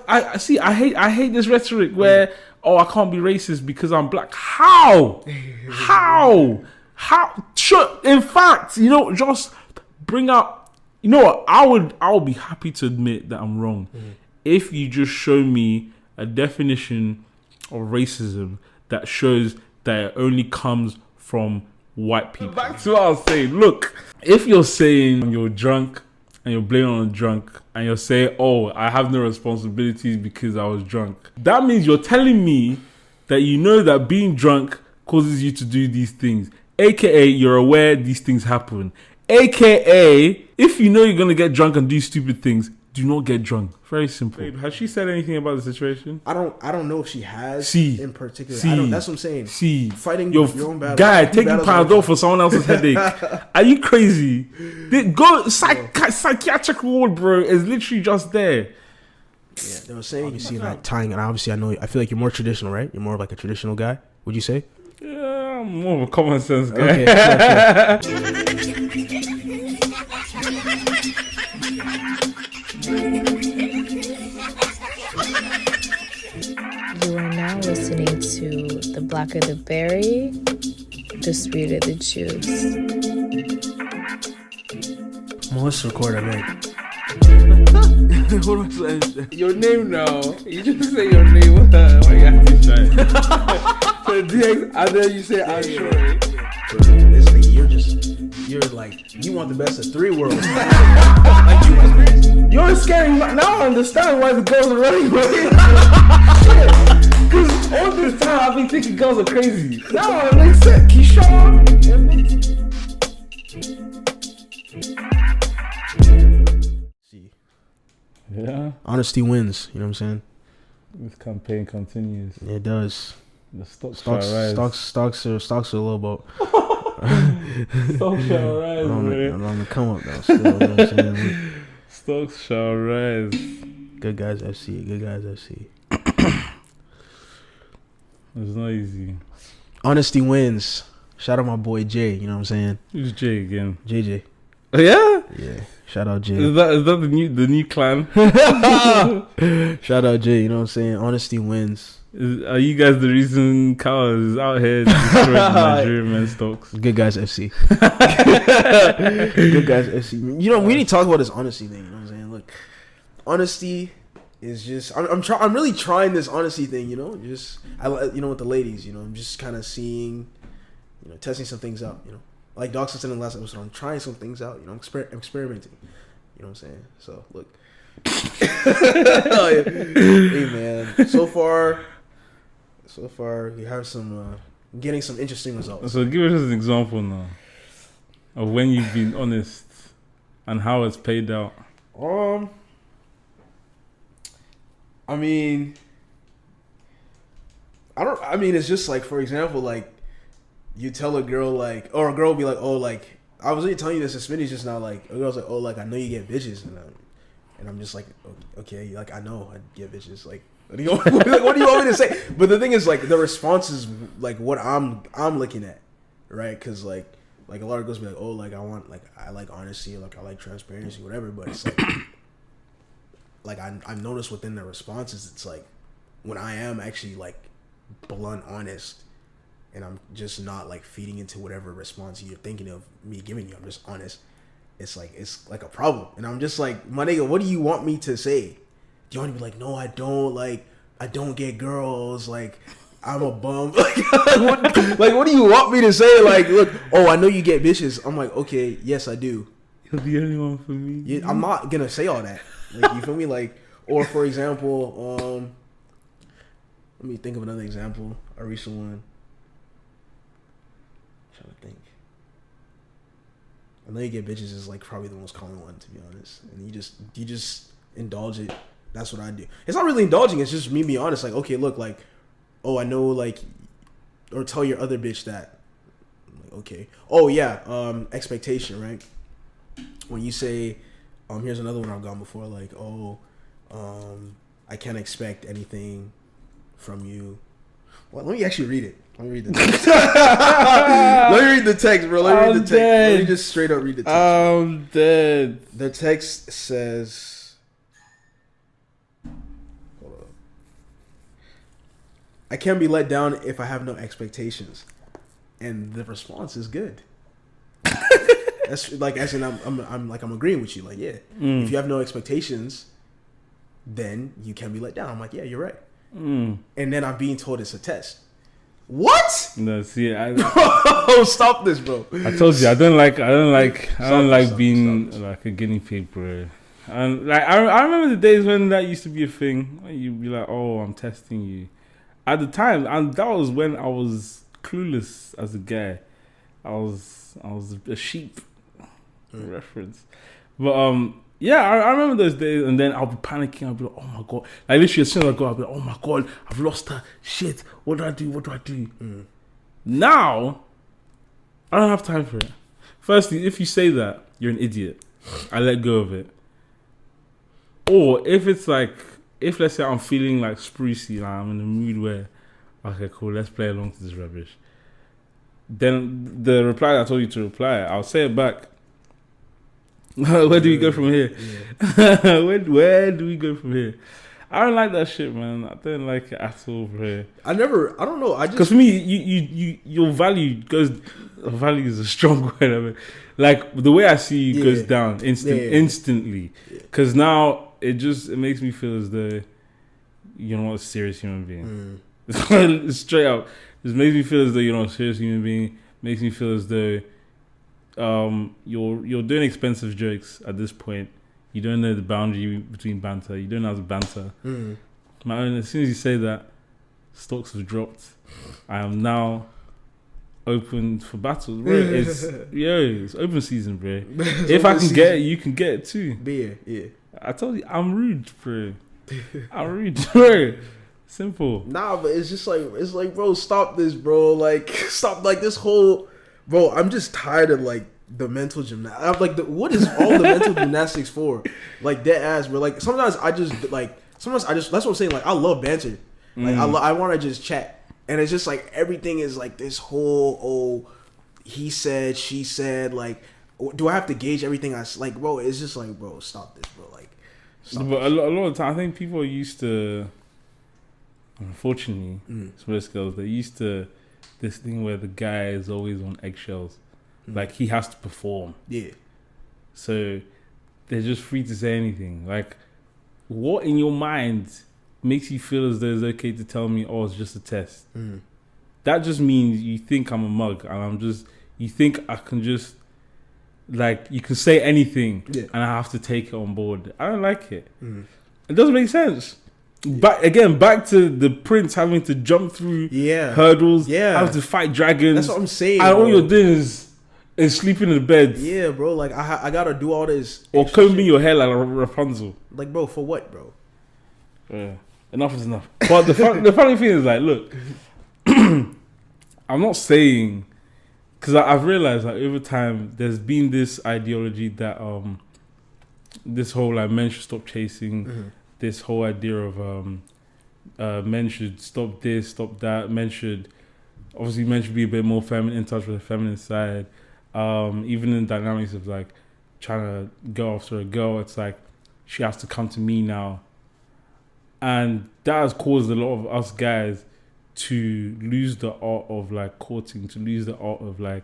I see. I hate this rhetoric where I can't be racist because I'm black. How? Sure. In fact, just bring up. You know what? I would be happy to admit that I'm wrong if you just show me a definition of racism that shows that it only comes from white people. Back to what I was saying. Look, if you're saying you're drunk and you're blaming on drunk and you're saying, I have no responsibilities because I was drunk, that means you're telling me that you know that being drunk causes you to do these things, aka you're aware these things happen, aka if you know you're gonna get drunk and do stupid things, do not get drunk. Very simple. Babe, has she said anything about the situation? I don't know if she has in particular. That's what I'm saying. Fighting your own battle. Guy, taking Panadol for someone else's headache. Are you crazy? Go psychiatric ward, bro. Is literally just there. Yeah, they were saying you see like tying, and obviously I feel like you're more traditional, right? You're more of like a traditional guy. Would you say? Yeah, I'm more of a common sense guy. Okay, You are now listening to the BlackerTheBerry, Disputed the Juice. well, let's record it, man. What was that? Your name now. You just say your name. Why you have to try? So DX, and then you say I'm sure. This thing, you're like, you want the best of three worlds. Like you're scary. Now I understand why the girls are running away. Because all this time I've been thinking girls are crazy. Now it makes sense. Keyshawn. Yeah. Honesty wins. You know what I'm saying? This campaign continues. Yeah, it does. The stocks shall rise. Stocks are a little bit. Stocks shall rise, I'm on the come up now. Still, you know what I'm saying? Stocks shall rise. Good guys FC. Good guys FC. It's not easy. Honesty wins. Shout out my boy Jay. You know what I'm saying? Who's Jay again? JJ. Oh, yeah? Yeah. Shout out Jay. Is that the new clan? Shout out Jay. You know what I'm saying? Honesty wins. Are you guys the reason Kyle is out here destroying Nigerian men's stocks? Good guys FC. Good guys FC. You know, we need to talk about this honesty thing. You know what I'm saying? Look, honesty is just. I'm really trying this honesty thing. You know, with the ladies. You know, I'm just kind of seeing, testing some things out. You know, like Doc said in the last episode, I'm trying some things out. You know, I'm experimenting. You know what I'm saying? So look. Hey man, so far we have some getting some interesting results. So give us an example now of when you've been honest and how it's played out. It's just like, for example, like you tell a girl like, or a girl will be like, oh, like I was really telling you this to Smitty's just now, like a girl's like, oh, like I know you get bitches, and I'm just like, okay, like I know I get bitches, like what do you want me to say? But the thing is, like the response is like what I'm looking at, right? Because like a lot of girls be like, oh, like I like honesty, like I like transparency, whatever. But it's like I've noticed within their responses, it's like when I am actually like blunt honest, and I'm just not like feeding into whatever response you're thinking of me giving you, I'm just honest. It's like a problem, and I'm just like, my nigga, what do you want me to say? Do you want to be like, no, I don't get girls, like I'm a bum, like what do you want me to say? Like, look, oh, I know you get bitches. I'm like, okay, yes, I do. You're the only one for me. Yeah, I'm not gonna say all that. Like, you feel me? Like, or for example, let me think of another example. A recent one. I'm trying to think. I know you get bitches is like probably the most common one, to be honest. And you just indulge it. That's what I do. It's not really indulging. It's just me being honest. Like, okay, look, like, oh, I know, like, or tell your other bitch that. I'm like, okay. Oh yeah. Expectation, right? When you say, here's another one I've gone before. Like, oh, I can't expect anything from you. Well, let me actually read it. Let me read the text. Let me read the text, bro. Let me read the text. Dead. Let me just straight up read the text. I'm dead. The text says, I can't be let down if I have no expectations, and the response is good. That's like, as in, I'm agreeing with you. Like, yeah, if you have no expectations, then you can be let down. I'm like, yeah, you're right. And then I'm being told it's a test. What? No, see, Oh, stop this, bro. I told you I don't like being like a guinea pig, bro. And like I remember the days when that used to be a thing. When you'd be like, "Oh, I'm testing you." At the time, and that was when I was clueless as a guy. I was a sheep reference, but yeah, I remember those days, and then I'll be panicking. I'll be like, "Oh my god!" Like literally, as soon as I go, I'll be like, "Oh my god, I've lost her! Shit! What do I do? What do I do?" Now, I don't have time for it. Firstly, if you say that, you're an idiot. I let go of it. Or if it's like, if let's say I'm feeling like sprucey, like I'm in a mood where, okay, cool, let's play along to this rubbish. Then the reply I told you to reply, I'll say it back. Where do we go from here? Yeah. where do we go from here? I don't like that shit, man. I don't like it at all, bro. I don't know. Because for me, your value is a strong word. I mean, like the way I see you goes down instantly. Because now it makes me feel as though you're not a serious human being. Straight up, it makes me feel as though you're not a serious human being. Makes me feel as though you're doing expensive jokes at this point. You don't know the boundary between banter. You don't know how to banter. Man, as soon as you say that, stocks have dropped. I am now open for battles, bro. It's open season, bro. If I can get it, you can get it too. Yeah. I told you, I'm rude, bro. I'm rude, bro. Simple. Nah, but it's like, bro, stop this, bro. Like, stop, like, this whole, bro. I'm just tired of like the mental gymnastics. I'm like, what is all the mental gymnastics for? Like, dead ass, bro. Like, sometimes I just that's what I'm saying. Like, I love banter. Like, I want to just chat, and it's just like everything is like this whole he said, she said. Like, do I have to gauge everything? Like, bro, it's just like, bro, stop this, bro. Like, but a lot of the time, I think people are used to. Unfortunately, most girls, they're used to this thing where the guy is always on eggshells. Like, he has to perform. Yeah. So they're just free to say anything. Like, what in your mind makes you feel as though it's okay to tell me, oh, it's just a test? That just means you think I'm a mug, and you think I can just, like, you can say anything and I have to take it on board. I don't like it. It doesn't make sense. Back to the prince having to jump through hurdles, having to fight dragons. That's what I'm saying. And all you're doing is sleeping in the bed. Yeah, bro. Like, I gotta do all this. Or combing your hair like a Rapunzel. Like, bro, for what, bro? Enough is enough. But the funny thing is, like, look, I'm not saying, because I've realized that over time there's been this ideology that this whole like men should stop chasing. This whole idea of men should stop this, stop that. Men should be a bit more feminine, in touch with the feminine side. Even in dynamics of like trying to go after a girl, it's like she has to come to me now, and that has caused a lot of us guys to lose the art of like courting, to lose the art of like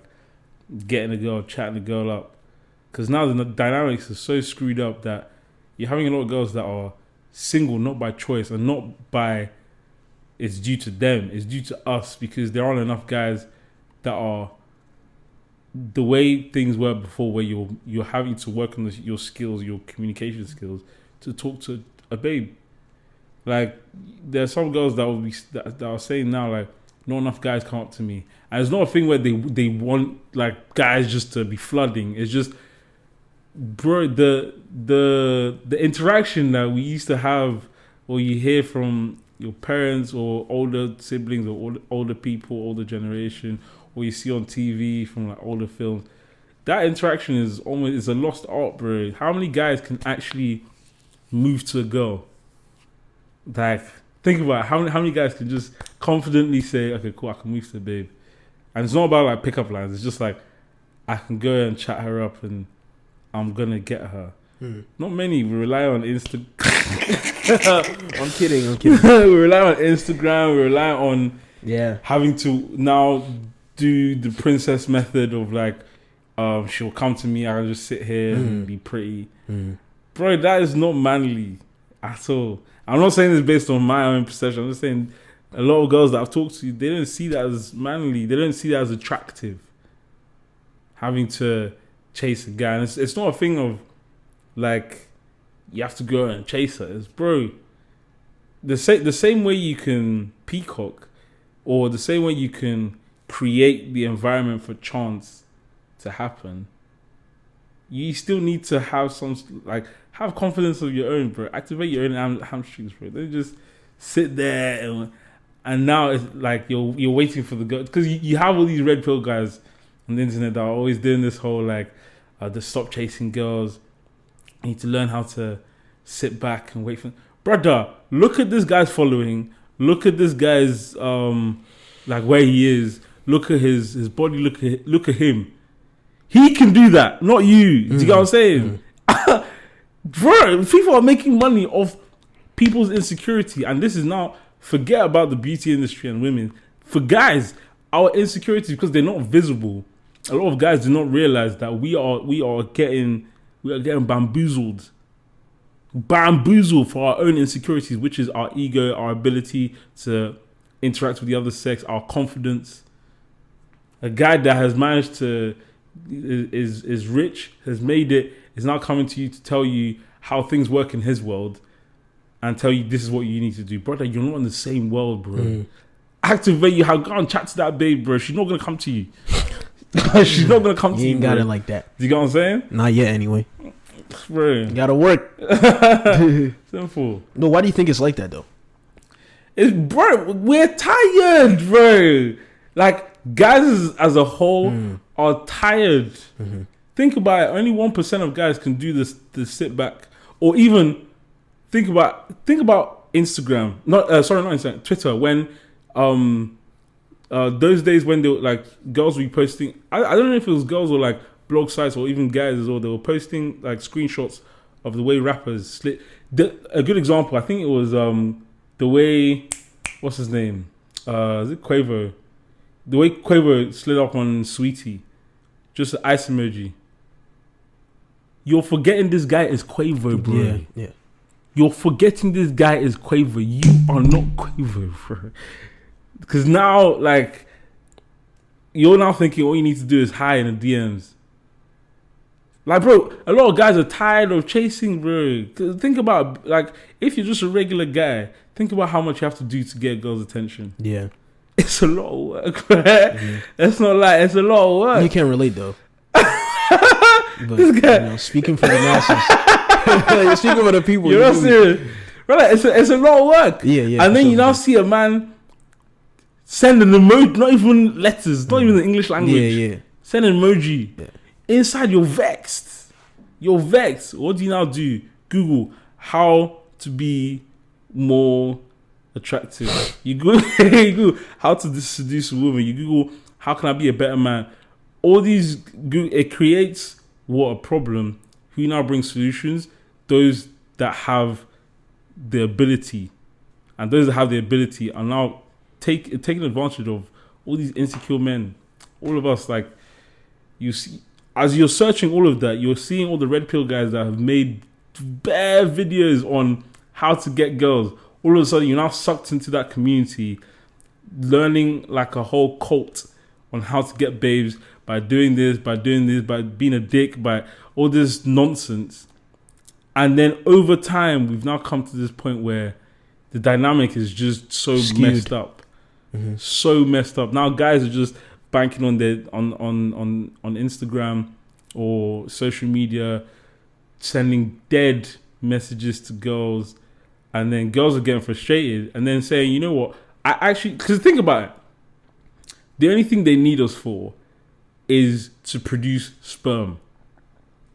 getting a girl, chatting a girl up, because now the dynamics are so screwed up that you're having a lot of girls that are single, not by choice, and not by it's due to them, it's due to us, because there aren't enough guys that are the way things were before, where you're having to work on your skills, your communication skills, to talk to a babe. Like, there are some girls that are saying now, like, not enough guys come up to me, and it's not a thing where they want like guys just to be flooding. It's just, bro, the interaction that we used to have, or you hear from your parents or older siblings or older people, older generation, or you see on TV from like older films, that interaction is a lost art, bro. How many guys can actually move to a girl? Like, think about it. How many guys can just confidently say, okay, cool, I can move to a babe. And it's not about like pickup lines. It's just like, I can go and chat her up and I'm gonna get her. Not many. We rely on Insta. I'm kidding. We rely on Instagram. We rely on Yeah. having to now do the princess method of like, she'll come to me. I'll just sit here and be pretty. Bro, that is not manly at all. I'm not saying this based on my own perception. I'm just saying a lot of girls that I've talked to, they don't see that as manly. They don't see that as attractive. Having to chase a guy. And it's not a thing of like, you have to go and chase her. It's, bro, the same way you can peacock, or the same way you can create the environment for chance to happen, you still need to have some, like, have confidence of your own, bro. Activate your own hamstrings, bro. Don't just sit there and now it's like you're waiting for the girl, because you have all these red pill guys on the internet that are always doing this whole like, the stop chasing girls. You need to learn how to sit back and wait for. Brother, look at this guy's following. Look at this guy's like where he is. Look at his body. Look at him. He can do that, not you. Do you get what I'm saying? Bro, people are making money off people's insecurity, and this is now, forget about the beauty industry and women. For guys, our insecurities, because they're not visible. A lot of guys do not realize that we are getting bamboozled for our own insecurities, which is our ego, our ability to interact with the other sex, our confidence. A guy that has managed to is rich, has made it, is now coming to you to tell you how things work in his world and tell you this is what you need to do. Brother, you're not in the same world, bro. Activate you. Go and chat to that babe, bro. She's not gonna come to you. She's not gonna come to you. You ain't got bro. it like that. Do you get what I'm saying? Not yet, anyway. Bro, You gotta work. simple. No, why do you think it's like that though? It's, bro, we're tired, bro. Like, guys as a whole are tired. Think about it. Only 1% of guys can do this sit back, or even think about Instagram. Not Instagram. Twitter. When those days when they were, like, girls were posting. I don't know if it was girls or like blog sites or even guys as well. They were posting like screenshots of the way rappers slid. A good example, I think it was the way, what's his name? Is it Quavo? The way Quavo slid up on Sweetie, just the ice emoji. You're forgetting this guy is Quavo, bro. Yeah. You're forgetting this guy is Quavo. You are not Quavo, bro. Because now, like, you're now thinking all you need to do is hide in the DMs. Like, bro, a lot of guys are tired of chasing, bro. Think about, like, if you're just a regular guy, think about how much you have to do to get a girl's attention. Yeah. It's a lot of work, right? It's not like, it's a lot of work. You can't relate though. But, This guy. you know, speaking for the masses. Speaking for the people. You're not serious. Right, it's a lot of work. Yeah. And then you now see a man send an emoji, not even letters, not even the English language. Yeah. Send an emoji. Yeah. Inside, you're vexed. What do you now do? Google how to be more attractive. You Google how to seduce a woman. You Google how can I be a better man. All these, it creates what a problem. Who now brings solutions? Those that have the ability, and those that have the ability are now taking advantage of all these insecure men. All of us, like, you see, as you're searching all of that, you're seeing all the red pill guys that have made bare videos on how to get girls. All of a sudden, you're now sucked into that community, learning like a whole cult on how to get babes by doing this, by being a dick, by all this nonsense. And then over time, we've now come to this point where the dynamic is just so skewed. Messed up. So messed up. Now guys are just banking on their on Instagram or social media, sending dead messages to girls, and then girls are getting frustrated and then saying, you know what, I actually, because think about it, the only thing they need us for is to produce sperm,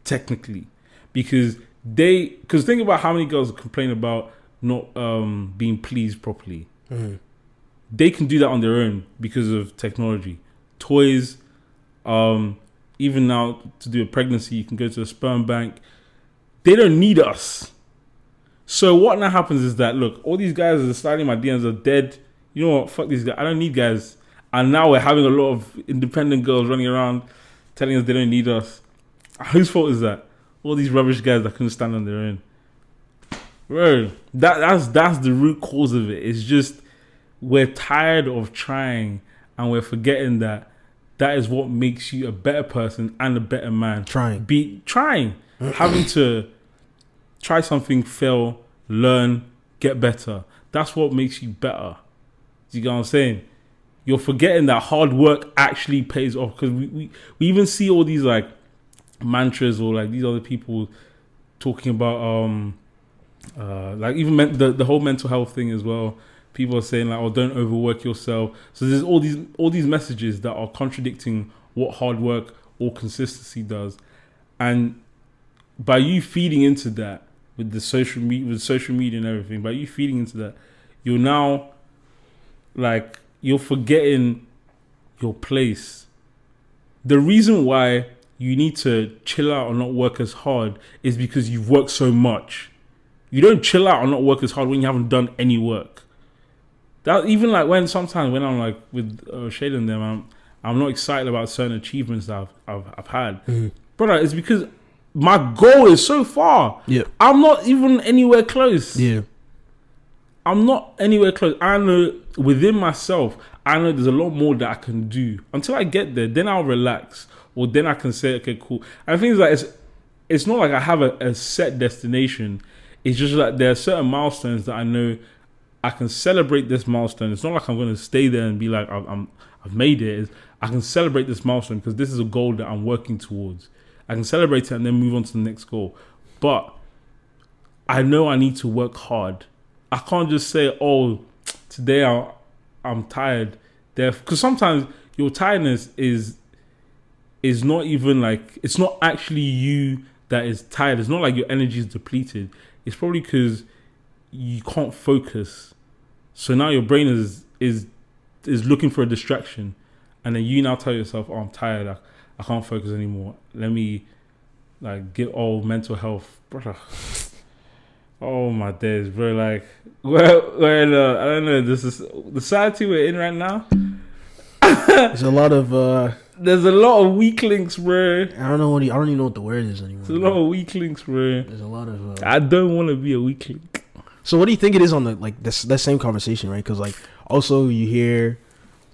technically, because think about how many girls complain about not being pleased properly. They can do that on their own because of technology, toys. Even now, to do a pregnancy, you can go to a sperm bank. They don't need us. So what now happens is that, look, all these guys that are sliding my DMs are dead. You know what? Fuck these guys. I don't need guys. And now we're having a lot of independent girls running around telling us they don't need us. Whose fault is that? All these rubbish guys that couldn't stand on their own. Bro, that's the root cause of it. It's just we're tired of trying and we're forgetting that is what makes you a better person and a better man. Trying. Having to try something, fail, learn, get better. That's what makes you better. Do you get what I'm saying? You're forgetting that hard work actually pays off, because we even see all these like mantras or like these other people talking about like even the whole mental health thing as well. People are saying like, oh, don't overwork yourself. So there's all these messages that are contradicting what hard work or consistency does. And by you feeding into that with the social media and everything, by you feeding into that, you're now like, you're forgetting your place. The reason why you need to chill out or not work as hard is because you've worked so much. You don't chill out or not work as hard when you haven't done any work. That even like when I'm like with Shade and them, I'm not excited about certain achievements that I've had. Mm-hmm. Brother, it's because my goal is so far. Yeah. I'm not even anywhere close. Yeah. I'm not anywhere close. I know within myself, I know there's a lot more that I can do. Until I get there, then I'll relax. Or then I can say, okay, cool. And the thing is like, it's not like I have a set destination. It's just like there are certain milestones that I know I can celebrate this milestone. It's not like I'm going to stay there and be like, I've made it. I can celebrate this milestone because this is a goal that I'm working towards. I can celebrate it and then move on to the next goal. But I know I need to work hard. I can't just say, oh, today I'm tired. Because sometimes your tiredness is not even like, it's not actually you that is tired. It's not like your energy is depleted. It's probably because you can't focus. So now your brain is looking for a distraction. And then you now tell yourself, oh, I'm tired. I can't focus anymore. Let me like get all mental health. Brother. Oh my days, bro. Like, I don't know. This is the society we're in right now. There's a lot of weak links, bro. I don't even know what the word is anymore. There's a lot of weak links, bro. There's a lot of. I don't want to be a weak link. So what do you think it is on the like that same conversation, right? Because like also you hear,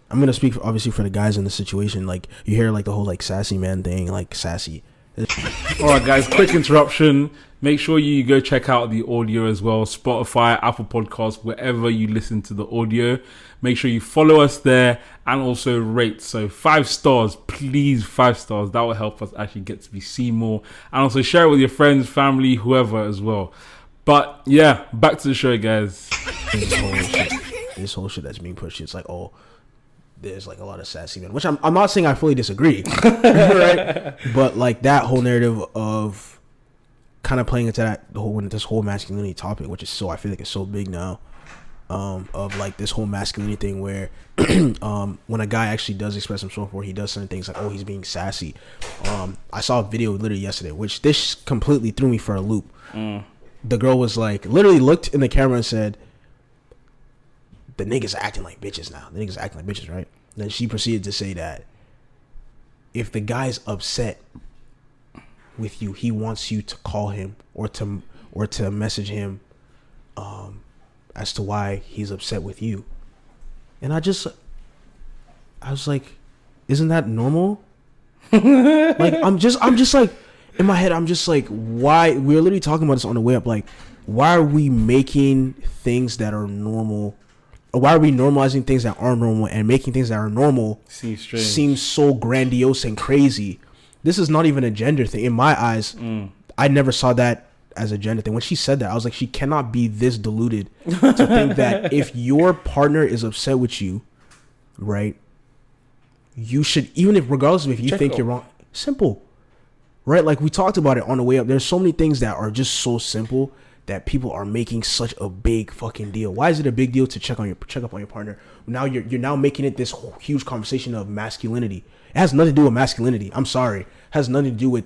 I'm gonna speak obviously for the guys in the situation. Like you hear like the whole like sassy man thing, like sassy. All right, guys. Quick interruption. Make sure you go check out the audio as well. Spotify, Apple Podcasts, wherever you listen to the audio. Make sure you follow us there and also rate. So 5 stars, please, 5 stars. That will help us actually get to be seen more. And also share it with your friends, family, whoever as well. But yeah, back to the show, guys. This whole shit that's being pushed, it's like, oh, there's like a lot of sassy men, which I'm not saying I fully disagree, right? But like that whole narrative of kind of playing into this whole masculinity topic, which is so, I feel like it's so big now, of like this whole masculinity thing where when a guy actually does express himself or he does certain things like, oh, he's being sassy. I saw a video literally yesterday, which this completely threw me for a loop. The girl was like, literally looked in the camera and said, the niggas are acting like bitches now. The niggas are acting like bitches, right? Then she proceeded to say that if the guy's upset with you, he wants you to call him or to message him as to why he's upset with you. And I was like, isn't that normal? Like I'm just like, in my head, I'm just like, why? We're literally talking about this on the way up. Like, why are we making things that are normal? Or why are we normalizing things that aren't normal and making things that are normal seem so grandiose and crazy? This is not even a gender thing. In my eyes, I never saw that as a gender thing. When she said that, I was like, she cannot be this deluded to think that if your partner is upset with you, right, you should, even if regardless of if you think you're wrong, simple. Right, like we talked about it on the way up. There's so many things that are just so simple that people are making such a big fucking deal. Why is it a big deal to check up on your partner? Now you're now making it this whole huge conversation of masculinity. It has nothing to do with masculinity. I'm sorry, it has nothing to do with,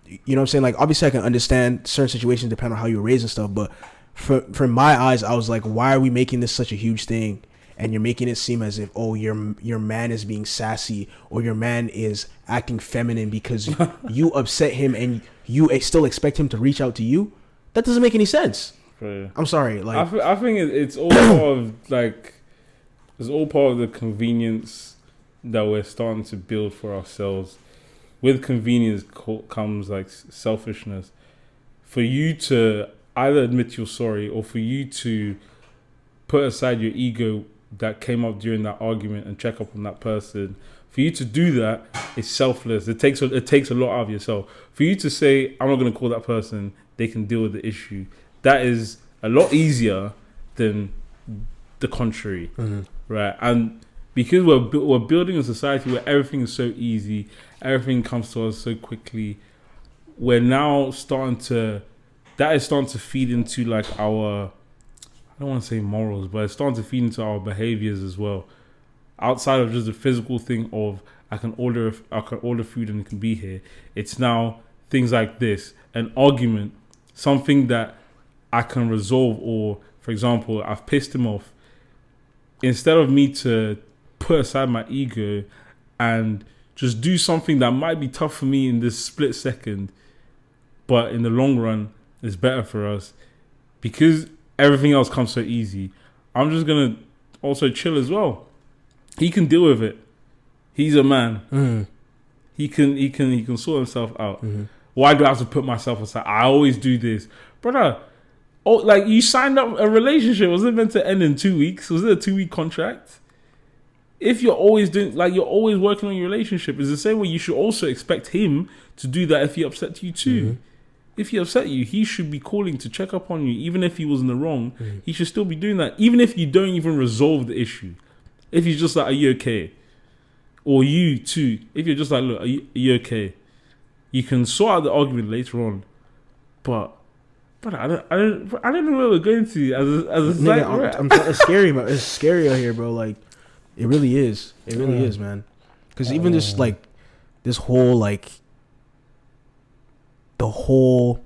you know what I'm saying? Like obviously I can understand certain situations depending on how you're raised and stuff, but from my eyes, I was like, why are we making this such a huge thing? And you're making it seem as if, oh, your man is being sassy, or your man is acting feminine because you upset him and you still expect him to reach out to you. That doesn't make any sense. Right. I'm sorry. Like, I think it's all part of like, it's all part of the convenience that we're starting to build for ourselves. With convenience comes like selfishness. For you to either admit you're sorry, or for you to put aside your ego that came up during that argument and check up on that person, for you to do that is selfless. It takes a lot out of yourself. For you to say, I'm not going to call that person, they can deal with the issue, that is a lot easier than the contrary. Right? And because we're building a society where everything is so easy, everything comes to us so quickly, we're now that is starting to feed into like our, I don't want to say morals, but it's starting to feed into our behaviors as well. Outside of just the physical thing of I can order food and it can be here, it's now things like this, an argument, something that I can resolve, or for example, I've pissed him off. Instead of me to put aside my ego and just do something that might be tough for me in this split second, but in the long run is better for us, because everything else comes so easy, I'm just gonna also chill as well. He can deal with it. He's a man. He can sort himself out. Why do I have to put myself aside? I always do this, brother. Oh, like, you signed up a relationship. Was it meant to end in 2 weeks? Was it a 2-week contract? If you're always you're always working on your relationship, it's the same way you should also expect him to do that if he upset you too. If he upset you, he should be calling to check up on you. Even if he was in the wrong, he should still be doing that. Even if you don't even resolve the issue. If he's just like, are you okay? Or you too, if you're just like, look, are you okay? You can sort out the argument later on. But I don't know where we're going to as a nigga, it's scary, man. It's scary out here, bro. Like, it really is. It really is, man. Because even just like this whole like the whole.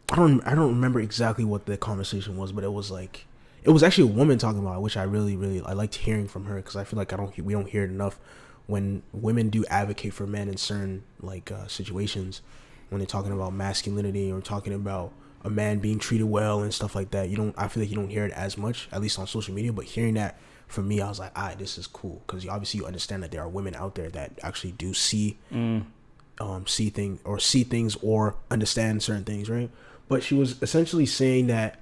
I don't remember exactly what the conversation was, but it was actually a woman talking about it, which I really I liked hearing from her, because I feel like we don't hear it enough when women do advocate for men in certain like situations, when they're talking about masculinity or talking about a man being treated well and stuff like that. I feel like you don't hear it as much, at least on social media. But hearing that from me, I was like, this is cool, because obviously you understand that there are women out there that actually do see things or understand certain things, right? But she was essentially saying that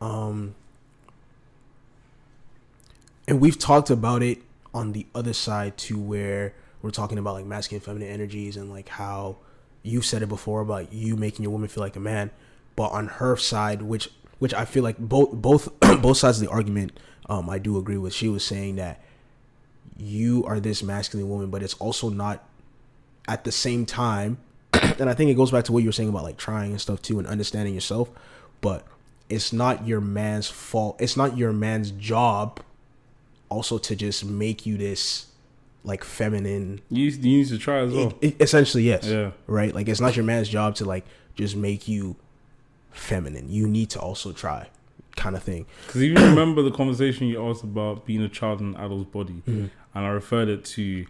and we've talked about it on the other side too, where we're talking about like masculine and feminine energies, and like how you said it before about you making your woman feel like a man. But on her side, which I feel like both sides of the argument, I do agree with. She was saying that you are this masculine woman, but it's also not at the same time. And I think it goes back to what you were saying about like trying and stuff too, and understanding yourself. But it's not your man's fault. It's not your man's job also to just make you this like feminine. You need to try as well. Essentially, yes. Yeah. Right? Like, it's not your man's job to like just make you feminine. You need to also try, kind of thing. Because if you remember the conversation you asked about being a child in an adult's body, and I referred it to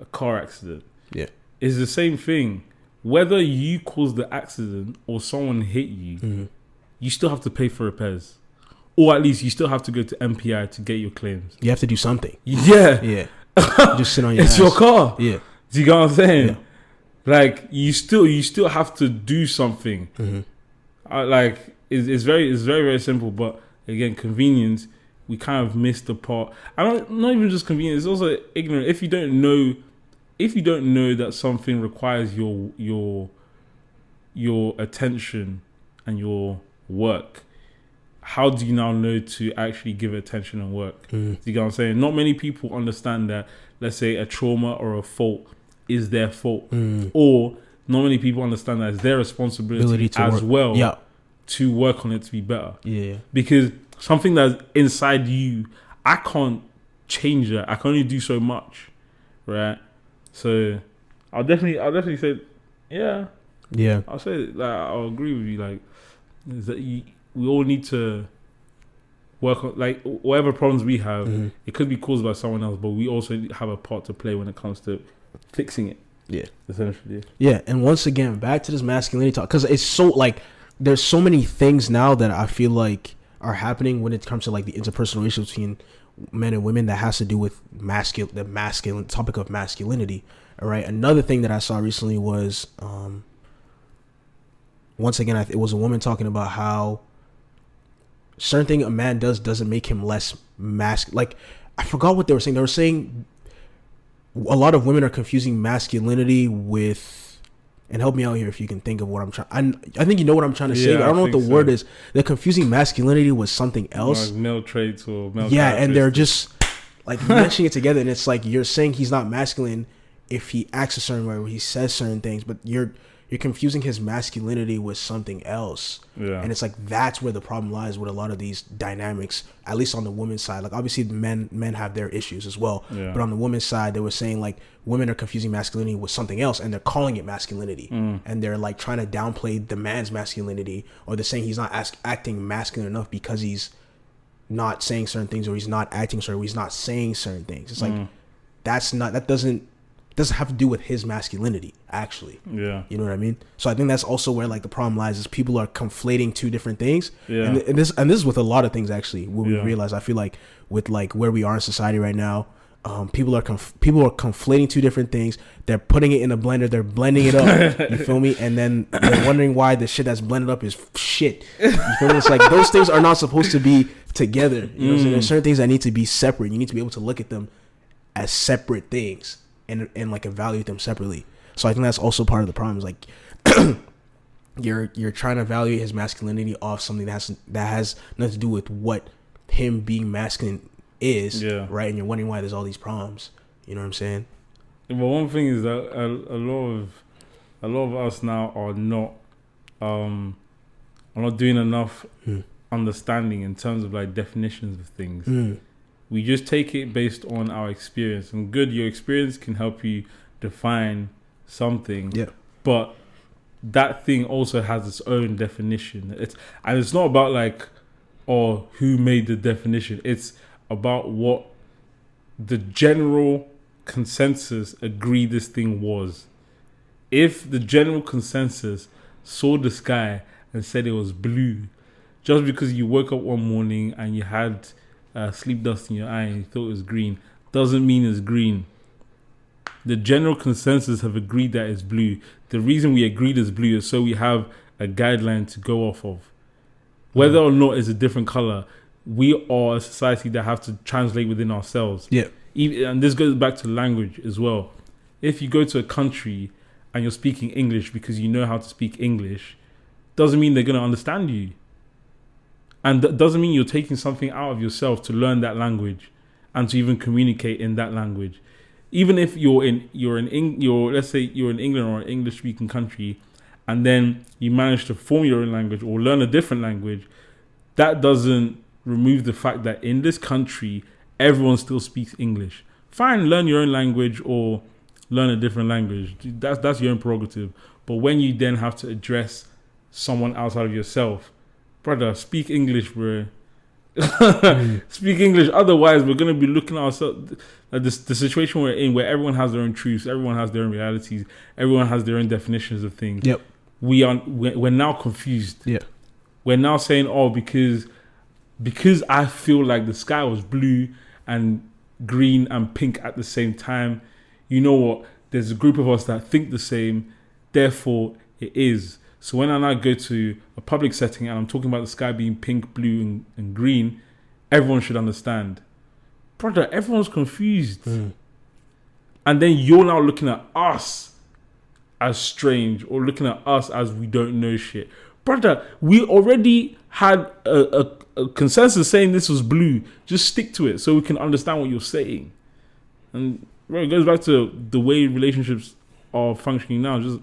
a car accident. Yeah. It's the same thing. Whether you caused the accident or someone hit you, you still have to pay for repairs. Or at least you still have to go to MPI to get your claims. You have to do something. Yeah. Yeah. Just sit on your It's ass. your car. Yeah. Do you get what I'm saying? Yeah. Like, you still have to do something. It's very simple. But again, convenience, we kind of missed the part. Not even just convenience, it's also ignorant. If you don't know that something requires your attention and your work, how do you now know to actually give attention and work? Do you get what I'm saying? Not many people understand that, let's say, a trauma or a fault is their fault. Or not many people understand that it's their responsibility as well to work on it to be better. Yeah. Because something that's inside you, I can't change that. I can only do so much. Right? So I'll definitely say, yeah. Yeah. I'll say like I'll agree with you. Like, is that we all need to work on like whatever problems we have. Mm-hmm. It could be caused by someone else, but we also have a part to play when it comes to fixing it. Yeah, essentially. Yeah, and once again, back to this masculinity talk, because it's so like there's so many things now that I feel like are happening when it comes to like the interpersonal relationship between men and women that has to do with the masculine topic of masculinity. All right, another thing that I saw recently was once again it was a woman talking about how certain thing a man doesn't make him less masculine. Like, I forgot what they were saying. They were saying a lot of women are confusing masculinity with, and help me out here if you can think of what I'm trying. I think you know what I'm trying to say, but I don't know what the word is. They're confusing masculinity with something else. Like male traits or male. Yeah, and they're just like mentioning it together, and it's like you're saying he's not masculine if he acts a certain way or he says certain things, but you're confusing his masculinity with something else. Yeah. And it's like that's where the problem lies with a lot of these dynamics, at least on the women's side. Like, obviously men have their issues as well. Yeah. But on the women's side, they were saying like women are confusing masculinity with something else, and they're calling it masculinity. And they're like trying to downplay the man's masculinity, or they're saying he's not acting masculine enough because he's not saying certain things, or he's not acting certain, or he's not saying certain things. It's like that doesn't have to do with his masculinity, actually. Yeah. You know what I mean? So I think that's also where like the problem lies, is people are conflating two different things. Yeah. And this is with a lot of things, actually, what we realize. I feel like with like where we are in society right now, people are conflating two different things. They're putting it in a blender. They're blending it up. You feel me? And then they're wondering why the shit that's blended up is shit. You feel me? It's like those things are not supposed to be together. You know what I'm saying? There's certain things that need to be separate. You need to be able to look at them as separate things. And like evaluate them separately. So I think that's also part of the problem. Is like you're trying to evaluate his masculinity off something that has nothing to do with what him being masculine is. Yeah. Right. And you're wondering why there's all these problems. You know what I'm saying? But one thing is that a lot of us now are not doing enough understanding in terms of like definitions of things. We just take it based on our experience. And your experience can help you define something. Yeah. But that thing also has its own definition. It's not about like, who made the definition. It's about what the general consensus agreed this thing was. If the general consensus saw the sky and said it was blue, just because you woke up one morning and you had sleep dust in your eye and you thought it was green, doesn't mean it's green. The general consensus have agreed that it's blue. The reason we agreed it's blue is so we have a guideline to go off of. Whether or not it's a different color, we are a society that have to translate within ourselves. Yeah. And this goes back to language as well. If you go to a country and you're speaking English because you know how to speak English, doesn't mean they're going to understand you. And that doesn't mean you're taking something out of yourself to learn that language and to even communicate in that language. Even if let's say you're in England or an English speaking country, and then you manage to form your own language or learn a different language, that doesn't remove the fact that in this country everyone still speaks English. Fine, learn your own language or learn a different language. That's your own prerogative. But when you then have to address someone outside of yourself, brother, speak English, bro. Speak English. Otherwise, we're going to be looking at ourselves at the situation we're in, where everyone has their own truths, everyone has their own realities, everyone has their own definitions of things. Yep. We're now confused. Yeah. We're now saying, because I feel like the sky was blue and green and pink at the same time, you know what? There's a group of us that think the same, therefore it is. So when I now go to a public setting and I'm talking about the sky being pink, blue, and green, everyone should understand. Brother, everyone's confused. And then you're now looking at us as strange, or looking at us as we don't know shit. Brother, we already had a consensus saying this was blue. Just stick to it so we can understand what you're saying. And bro, it goes back to the way relationships are functioning now. Just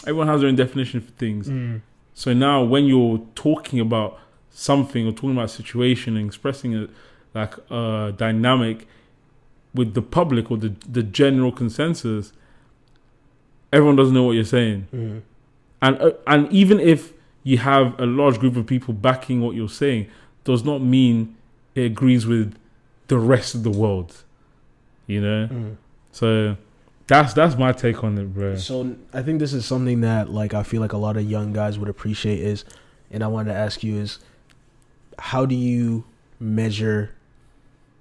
everyone has their own definition for things. So now when you're talking about something or talking about a situation and expressing it like a dynamic with the public or the general consensus, everyone doesn't know what you're saying. And even if you have a large group of people backing what you're saying, does not mean it agrees with the rest of the world. You know? So that's my take on it, bro. So I think this is something that like I feel like a lot of young guys would appreciate is, and I wanted to ask you is, how do you measure,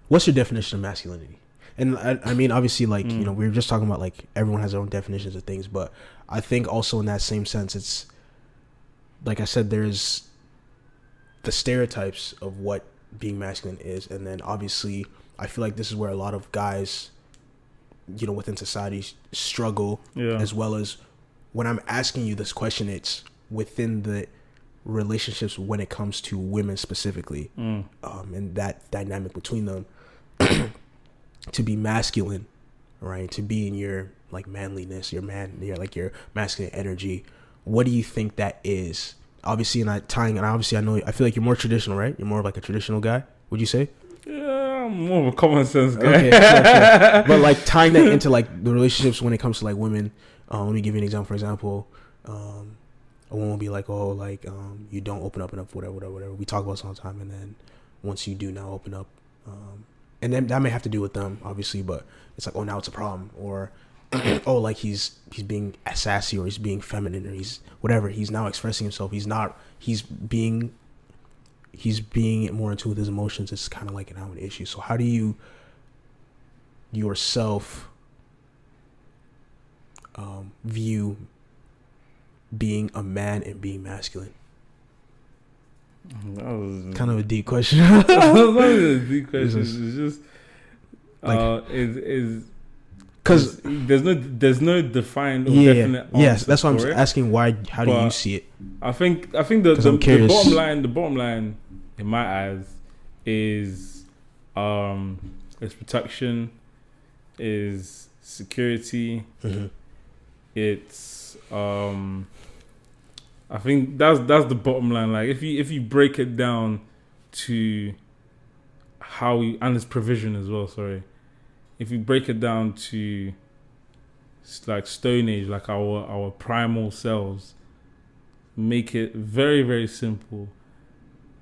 what's your definition of masculinity? And I mean, obviously, like, you know, we were just talking about, like, everyone has their own definitions of things. But I think also in that same sense, it's, like I said, there's the stereotypes of what being masculine is. And then, obviously, I feel like this is where a lot of guys, you know, within society struggle. Yeah. As well as when I'm asking you this question, it's within the relationships when it comes to women specifically. And that dynamic between them. To be masculine, right? To be in your like manliness, your masculine energy. What do you think that is? Obviously, and I feel like you're more traditional, right? You're more of like a traditional guy. Would you say? Yeah, I'm more of a common sense guy. Okay, sure. But like tying that into like the relationships when it comes to like women. Let me give you an example. For example, a woman will be like, oh, like you don't open up enough, whatever. We talk about this all the time, and then once you do now open up. And then that may have to do with them, obviously, but it's like, oh, now it's a problem. Or, oh, like he's being sassy, or he's being feminine, or he's whatever. He's now expressing himself. He's being more in tune with his emotions. It's kind of like now an issue. So how do you yourself view being a man and being masculine? That was kind of a deep question. That was not a deep question. It's just like because there's no defined or definite answer. Yes, that's why I'm asking. Why? How do you see it? I think the bottom line in my eyes is protection, is security. It's I think that's the bottom line. Like if you break it down to how we, and it's provision as well. Sorry, if you break it down to like Stone Age, like our primal selves, make it very, very simple.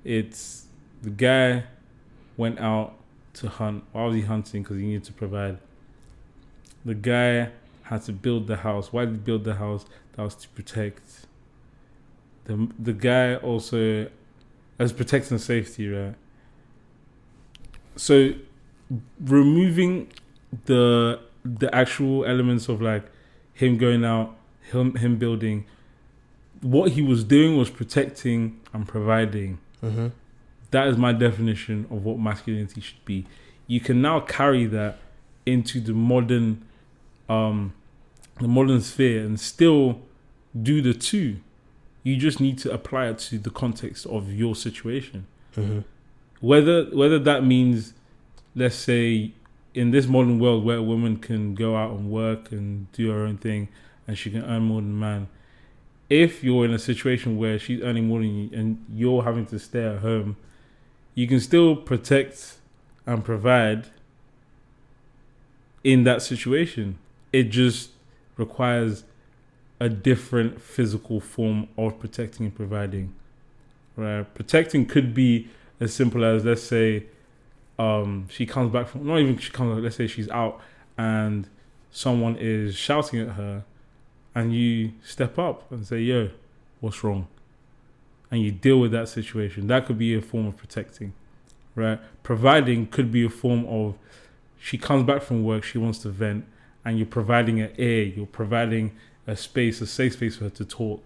It's the guy went out to hunt. Why was he hunting? Because he needed to provide. The guy had to build the house. Why did he build the house? That was to protect. The guy also as protecting safety, right? So removing the actual elements of like him going out, him building, what he was doing was protecting and providing. That is my definition of what masculinity should be. You can now carry that into the modern sphere and still do the two. You just need to apply it to the context of your situation. Whether that means, let's say, in this modern world where a woman can go out and work and do her own thing and she can earn more than a man, if you're in a situation where she's earning more than you and you're having to stay at home, you can still protect and provide in that situation. It just requires a different physical form of protecting and providing. Right? Protecting could be as simple as, let's say, she comes back from, let's say she's out and someone is shouting at her and you step up and say, yo, what's wrong? And you deal with that situation. That could be a form of protecting, right? Providing could be a form of, she comes back from work, she wants to vent, and you're providing an ear, you're providing a safe space for her to talk.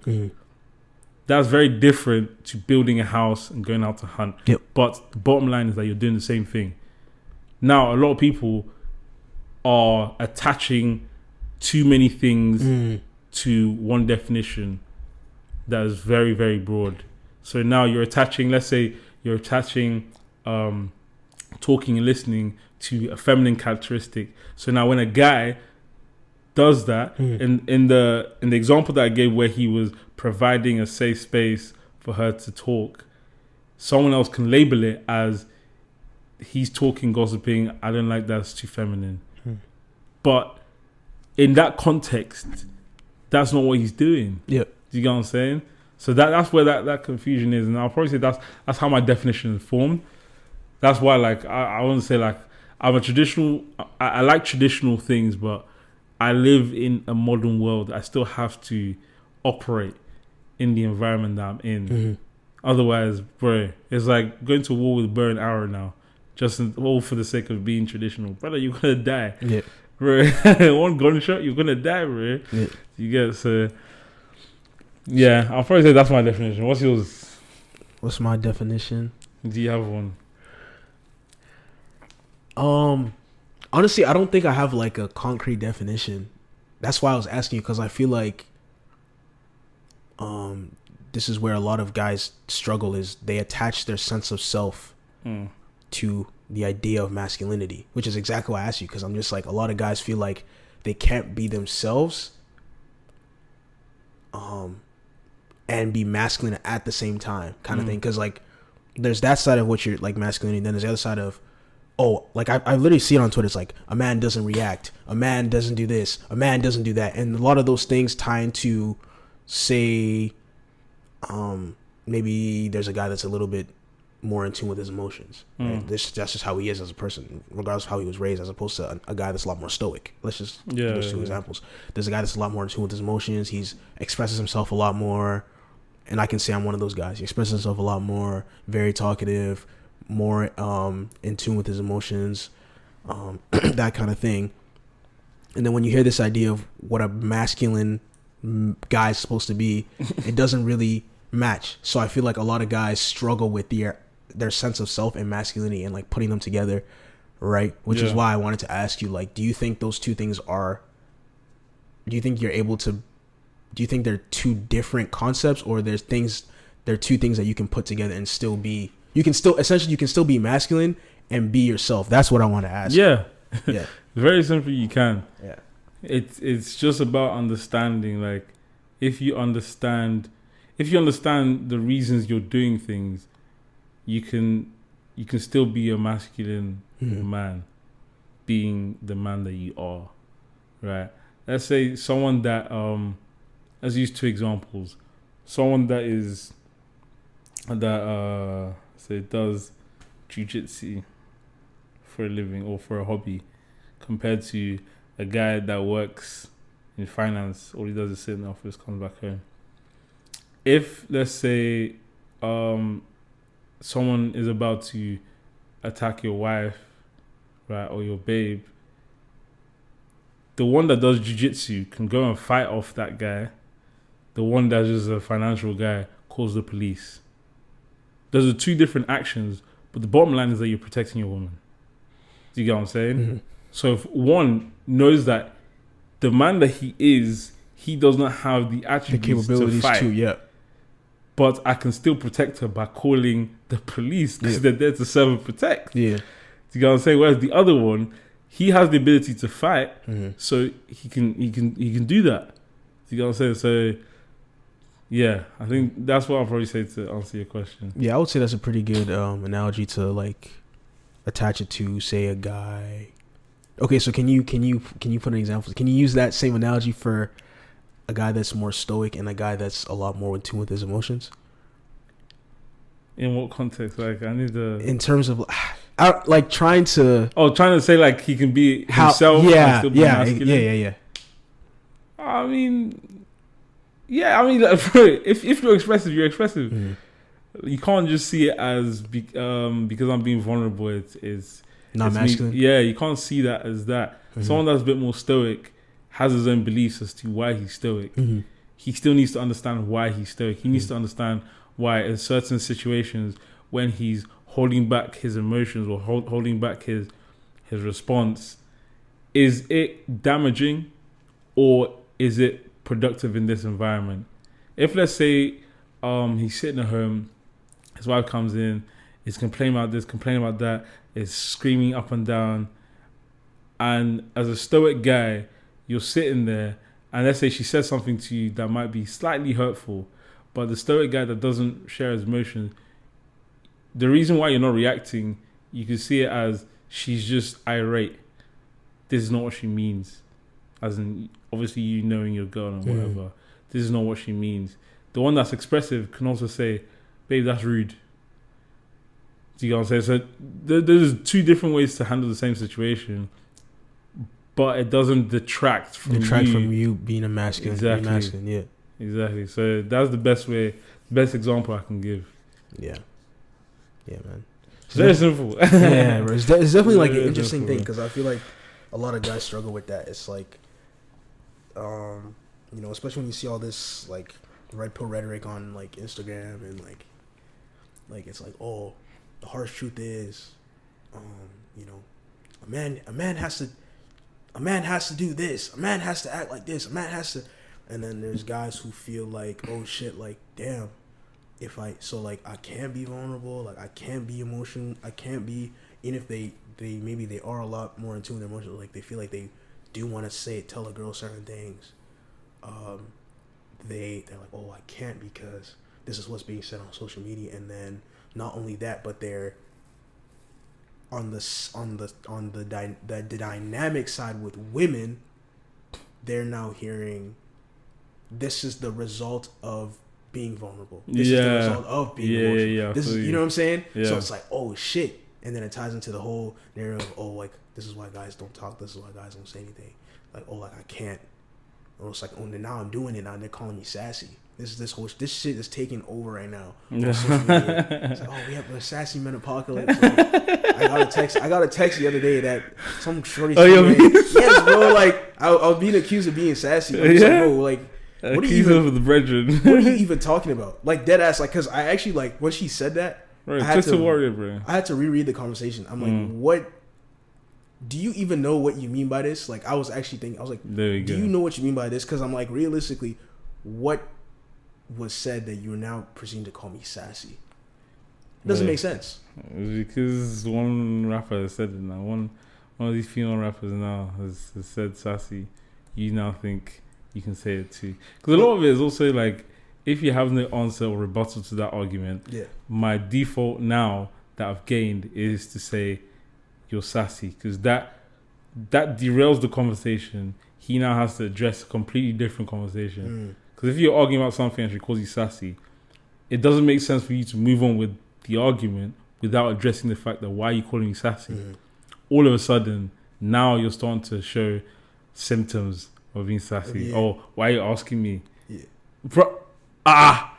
That's very different to building a house and going out to hunt. But the bottom line is that you're doing the same thing. Now, a lot of people are attaching too many things to one definition that is very, very broad. So now you're attaching, let's say you're attaching talking and listening to a feminine characteristic. So now when a guy does that, in the example that I gave where he was providing a safe space for her to talk, someone else can label it as he's talking, gossiping, I don't like that, it's too feminine. But in that context, that's not what he's doing. Do Do you get what I'm saying? So that's where that confusion is, and I'll probably say that's how my definition is formed. That's why, like, I wouldn't say like I'm a traditional. I like traditional things, but I live in a modern world. I still have to operate in the environment that I'm in. Mm-hmm. Otherwise, bro, it's like going to war with bow and arrow now, all for the sake of being traditional. Brother, you're gonna die. Yeah. Bro, one gunshot, you're gonna die, bro. Yeah. You get so. Yeah, I'll probably say that's my definition. What's yours? What's my definition? Do you have one? Honestly, I don't think I have like a concrete definition. That's why I was asking you, because I feel like this is where a lot of guys struggle, is they attach their sense of self to the idea of masculinity, which is exactly why I asked you, because I'm just like, a lot of guys feel like they can't be themselves and be masculine at the same time, kind of thing. Because like there's that side of what you're like masculinity, then there's the other side of, oh, like I literally see it on Twitter. It's like a man doesn't react, a man doesn't do this, a man doesn't do that, and a lot of those things tie into, say, maybe there's a guy that's a little bit more in tune with his emotions. Right? That's just how he is as a person, regardless of how he was raised, as opposed to a guy that's a lot more stoic. Let's just there's two examples. There's a guy that's a lot more in tune with his emotions. He expresses himself a lot more, and I can say I'm one of those guys. He expresses himself a lot more, very talkative, more in tune with his emotions, that kind of thing. And then when you hear this idea of what a masculine guy is supposed to be, it doesn't really match. So I feel like a lot of guys struggle with their sense of self and masculinity and like putting them together, right? Which is why I wanted to ask you, like, do you think those two things do you think they're two different concepts, or they're two things that you can put together and still be, you can still be masculine and be yourself? That's what I want to ask. Yeah. Yeah. Very simply, you can. Yeah. It's just about understanding. Like, if you understand the reasons you're doing things, you can still be a masculine man, being the man that you are, right? Let's say someone that let's use two examples. Someone that say does jiu-jitsu for a living or for a hobby, compared to a guy that works in finance. All he does is sit in the office, comes back home. If, let's say, someone is about to attack your wife, right, or your babe, the one that does jiu-jitsu can go and fight off that guy. The one that's just a financial guy calls the police. Those are two different actions, but the bottom line is that you're protecting your woman. Do you get what I'm saying? Mm-hmm. So if one knows that the man that he is, he does not have the attributes, the capabilities to fight, but I can still protect her by calling the police, because they're there to serve and protect. Yeah. Do you get what I'm saying? Whereas the other one, he has the ability to fight, so he can do that. Do you get what I'm saying? So yeah, I think that's what I'll probably say to answer your question. Yeah, I would say that's a pretty good analogy to like attach it to, say, a guy. Okay, so can you put an example? Can you use that same analogy for a guy that's more stoic and a guy that's a lot more in tune with his emotions? In what context? Like, I need to... In terms of, like, trying to say, like, he can be himself and still be masculine? Yeah. I mean, like, if you're expressive, you're expressive. Mm-hmm. You can't just see it as because I'm being vulnerable, it's not masculine. You can't see that as that. Mm-hmm. Someone that's a bit more stoic has his own beliefs as to why he's stoic. Mm-hmm. He still needs to understand why he's stoic. He needs to understand why in certain situations, when he's holding back his emotions or holding back his response, is it damaging or is it productive in this environment? If, let's say, he's sitting at home, his wife comes in, is complaining about this, complaining about that, is screaming up and down, and as a stoic guy, you're sitting there, and let's say she says something to you that might be slightly hurtful, but the stoic guy that doesn't share his emotions, the reason why you're not reacting, you can see it as she's just irate. This is not what she means. As in, obviously, you knowing your girl and whatever. This this is not what she means. The one that's expressive can also say, babe, that's rude. Do you know what I'm saying? So there's two different ways to handle the same situation, but it doesn't detract from you being a masculine. Exactly. Masculine, yeah. Exactly. So that's the best example I can give. Yeah. Yeah, man. It's very simple. Yeah, bro. It's definitely like an Very interesting simple. thing because I feel like a lot of guys struggle with that. It's like, especially when you see all this like red pill rhetoric on like Instagram and like it's like, oh, the harsh truth is, a man has to do this, a man has to act like this, a man has to, and then there's guys who feel like, oh shit, like damn, I can't be vulnerable, like I can't be emotional, I can't be, even if they maybe they are a lot more in tune with their emotions, like they feel like they do want to tell a girl certain things, they're like, oh, I can't because this is what's being said on social media, and then not only that, but they're on the dynamic side with women, they're now hearing this is the result of being vulnerable. This is the result of being emotional. Yeah. This is, you know what I'm saying? Yeah. So it's like, oh shit. And then it ties into the whole narrative of, oh, like, this is why guys don't talk, this is why guys don't say anything. Like, oh, like I can't. Or it's like, oh, now I'm doing it, now they're calling me sassy. This shit is taking over right now. On social media. It's like, oh, we have a Sassy Men apocalypse. I got a text the other day that some shorty. Yes, bro. Like I was being accused of being sassy. I'm like, bro, like what are you even? The brethren. What are you even talking about? Like dead ass. Like because I actually like when she said that. Right, I had to worry, bro. I had to reread the conversation. I'm like, what? Do you even know what you mean by this? Like I was actually thinking. I was like, do you know what you mean by this? Because I'm like, realistically, what was said that you are now proceeding to call me sassy? It doesn't make sense. Because one rapper has said it now. One of these female rappers now has said sassy. You now think you can say it too. Because a lot of it is also like, if you have no answer or rebuttal to that argument, my default now that I've gained is to say you're sassy. Because that derails the conversation. He now has to address a completely different conversation. Because if you're arguing about something and she calls you sassy, it doesn't make sense for you to move on with the argument without addressing the fact that why are you calling me sassy? All of a sudden, now you're starting to show symptoms of being sassy. Oh, why are you asking me? Bro, I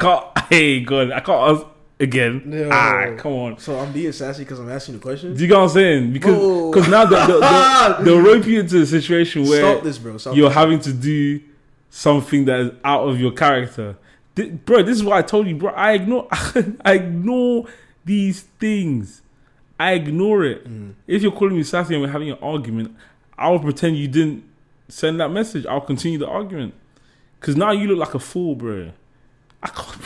can't. Hey, God, I can't ask again. No. Come on. So I'm being sassy because I'm asking the question? Do you get what I'm saying? Because now they'll rope you into a situation where Stop this, bro. You're having to do something that is out of your character. Bro, this is what I told you, bro. I ignore these things. I ignore it. If you're calling me sassy and we're having an argument, I'll pretend you didn't send that message. I'll continue the argument. Because now you look like a fool, bro. I can't.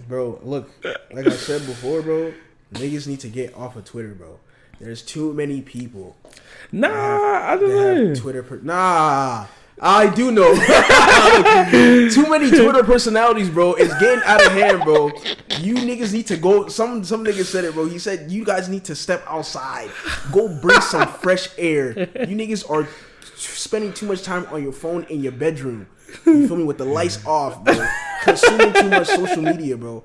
Bro, look, like I said before, bro, niggas need to get off of Twitter, bro. There's too many people. I don't know. Twitter I do know. Too many Twitter personalities, bro. It's getting out of hand, bro. You niggas need to go. Some nigga said it, bro. He said you guys need to step outside. Go breathe some fresh air. You niggas are spending too much time on your phone in your bedroom. You feel me? With the lights off, bro. Consuming too much social media, bro.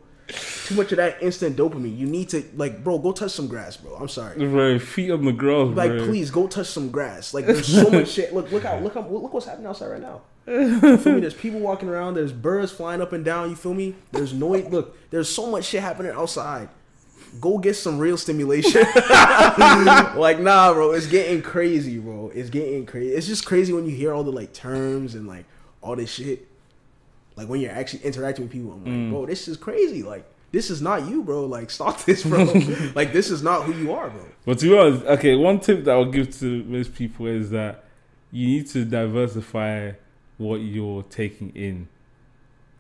Too much of that instant dopamine. You need to, like, bro, go touch some grass, bro. I'm sorry. Right, feet on the ground, like, bro. please go touch some grass. Like, there's so much shit. Look what's happening outside right now. You feel me? There's people walking around. There's birds flying up and down. You feel me? There's noise. Look, there's so much shit happening outside. Go get some real stimulation. Like, nah, bro. It's getting crazy, bro. It's getting crazy. It's just crazy when you hear all the, like, terms and, like, all this shit. Like, when you're actually interacting with people, I'm like, bro, this is crazy. Like, this is not you, bro. Like, stop this, bro. Like, this is not who you are, bro. But to be honest, okay, one tip that I'll give to most people is that you need to diversify what you're taking in.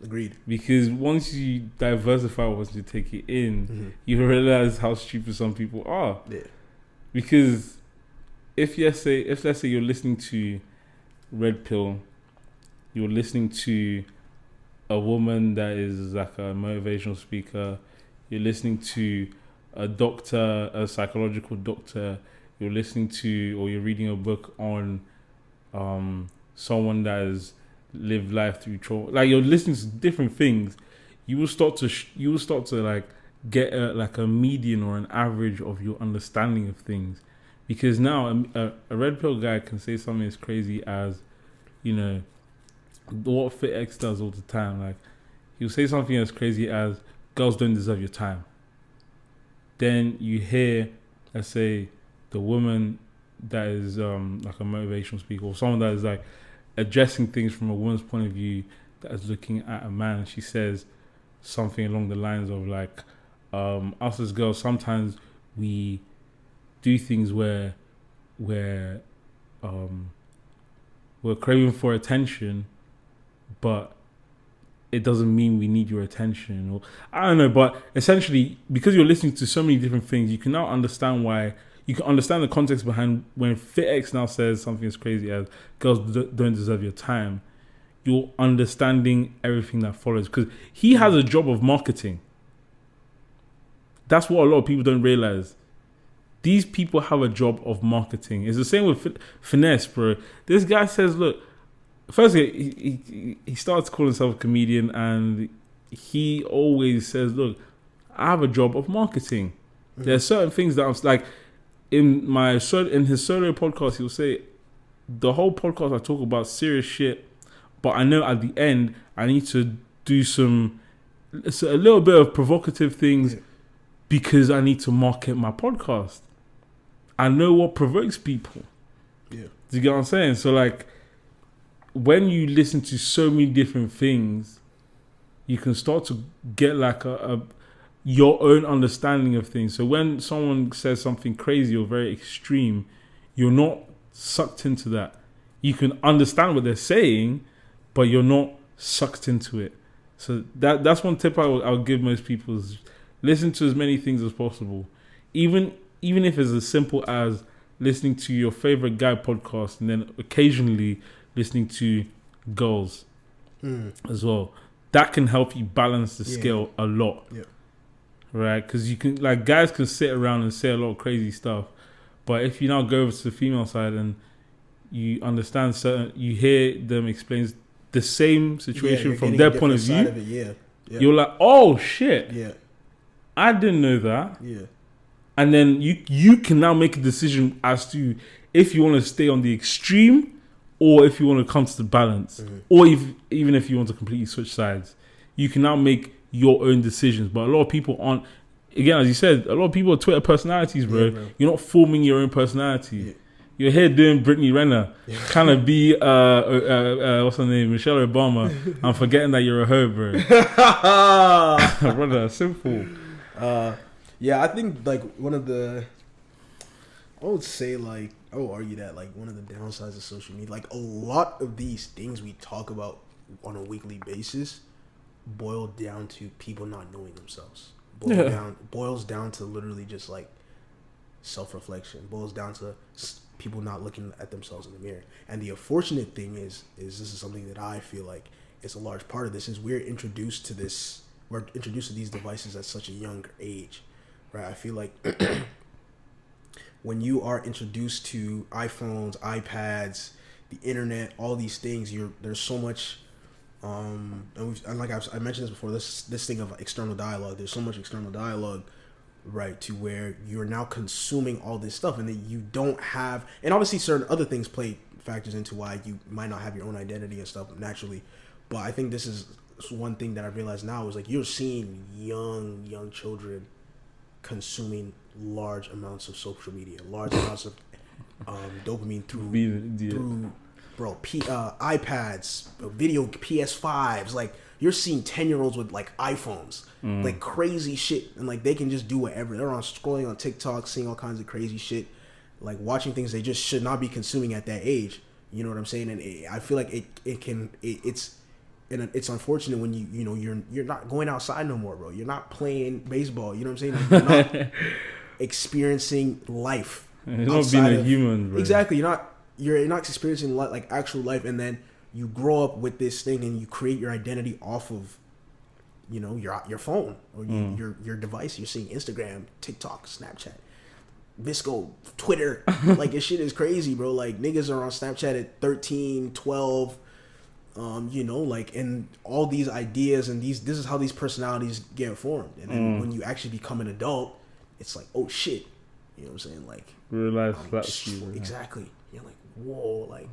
Agreed. Because once you diversify what you're taking in, you realize how stupid some people are. Yeah. Because if let's say you're listening to Red Pill, you're listening to a woman that is like a motivational speaker, you're listening to a doctor, a psychological doctor, you're listening to or you're reading a book on someone that live life through trauma. Like you're listening to different things, you will start to like get a median or an average of your understanding of things. Because now a red pill guy can say something as crazy as, you know, what FitX does all the time. Like he'll say something as crazy as girls don't deserve your time. Then you hear, let's say, the woman that is like a motivational speaker or someone that is like addressing things from a woman's point of view that is looking at a man. She says something along the lines of like, us as girls, sometimes we do things where we're craving for attention, but it doesn't mean we need your attention. Or I don't know, but essentially, because you're listening to so many different things, you can now understand why. You can understand the context behind when FitX now says something as crazy as girls don't deserve your time. You're understanding everything that follows, because he has a job of marketing. That's what a lot of people don't realize. These people have a job of marketing. It's the same with Finesse, bro. This guy says, look, first he starts calling himself a comedian, and he always says, look, I have a job of marketing. Mm-hmm. There are certain things that I'm like, in his solo podcast, he'll say, the whole podcast I talk about serious shit, but I know at the end I need to do a little bit of provocative things because I need to market my podcast. I know what provokes people. Yeah. Do you get what I'm saying? So like, when you listen to so many different things, you can start to get like your own understanding of things. So when someone says something crazy or very extreme, you're not sucked into that. You can understand what they're saying, but you're not sucked into it. So that's one tip I'll give most people is listen to as many things as possible. Even if it's as simple as listening to your favorite guy podcast and then occasionally listening to girls as well. That can help you balance the scale a lot. Yeah. Right? Because you can, like, guys can sit around and say a lot of crazy stuff, but if you now go over to the female side and you understand you hear them explain the same situation from their point of view, you're like, oh shit, I didn't know that. And then you can now make a decision as to if you want to stay on the extreme or if you want to come to the balance, or even if you want to completely switch sides. You can now make your own decisions. But a lot of people aren't. Again, as you said, a lot of people are Twitter personalities, bro. You're not forming your own personality. You're here doing Brittany Renner, trying to be what's her name, Michelle Obama. I'm forgetting that you're a hoe, bro. Brother, simple. Yeah, I think like I would argue that like one of the downsides of social media, like a lot of these things we talk about on a weekly basis, boil down to people not knowing themselves. Boils down to literally just like self-reflection. Boils down to people not looking at themselves in the mirror. And the unfortunate thing is this is something that I feel like is a large part of this, is we're introduced to these devices at such a young age, right? I feel like when you are introduced to iPhones, iPads, the internet, all these things, there's so much and like I mentioned this before, this thing of external dialogue. There's so much external dialogue, right, to where you're now consuming all this stuff, and then you don't have, and obviously certain other things play factors into why you might not have your own identity and stuff naturally. But I think this is one thing that I realize now is like you're seeing young children consuming large amounts of social media, large amounts of dopamine through iPads, video PS5s. Like you're seeing 10-year-olds with like iPhones, like crazy shit, and like they can just do whatever. They're on scrolling on TikTok, seeing all kinds of crazy shit, like watching things they just should not be consuming at that age. You know what I'm saying? And I feel like it's unfortunate when you're not going outside no more, bro. You're not playing baseball. You know what I'm saying? Like, you're not experiencing life. You're not being a human, bro. Exactly. You're not experiencing like actual life, and then you grow up with this thing, and you create your identity off of, your phone or your device. You're seeing Instagram, TikTok, Snapchat, Visco, Twitter. Like this shit is crazy, bro. Like niggas are on Snapchat at 13, 12. like, and all these ideas and this is how these personalities get formed. And then when you actually become an adult, it's like, oh shit, you know what I'm saying? Like, realize that's you. Exactly. You're like, whoa, like,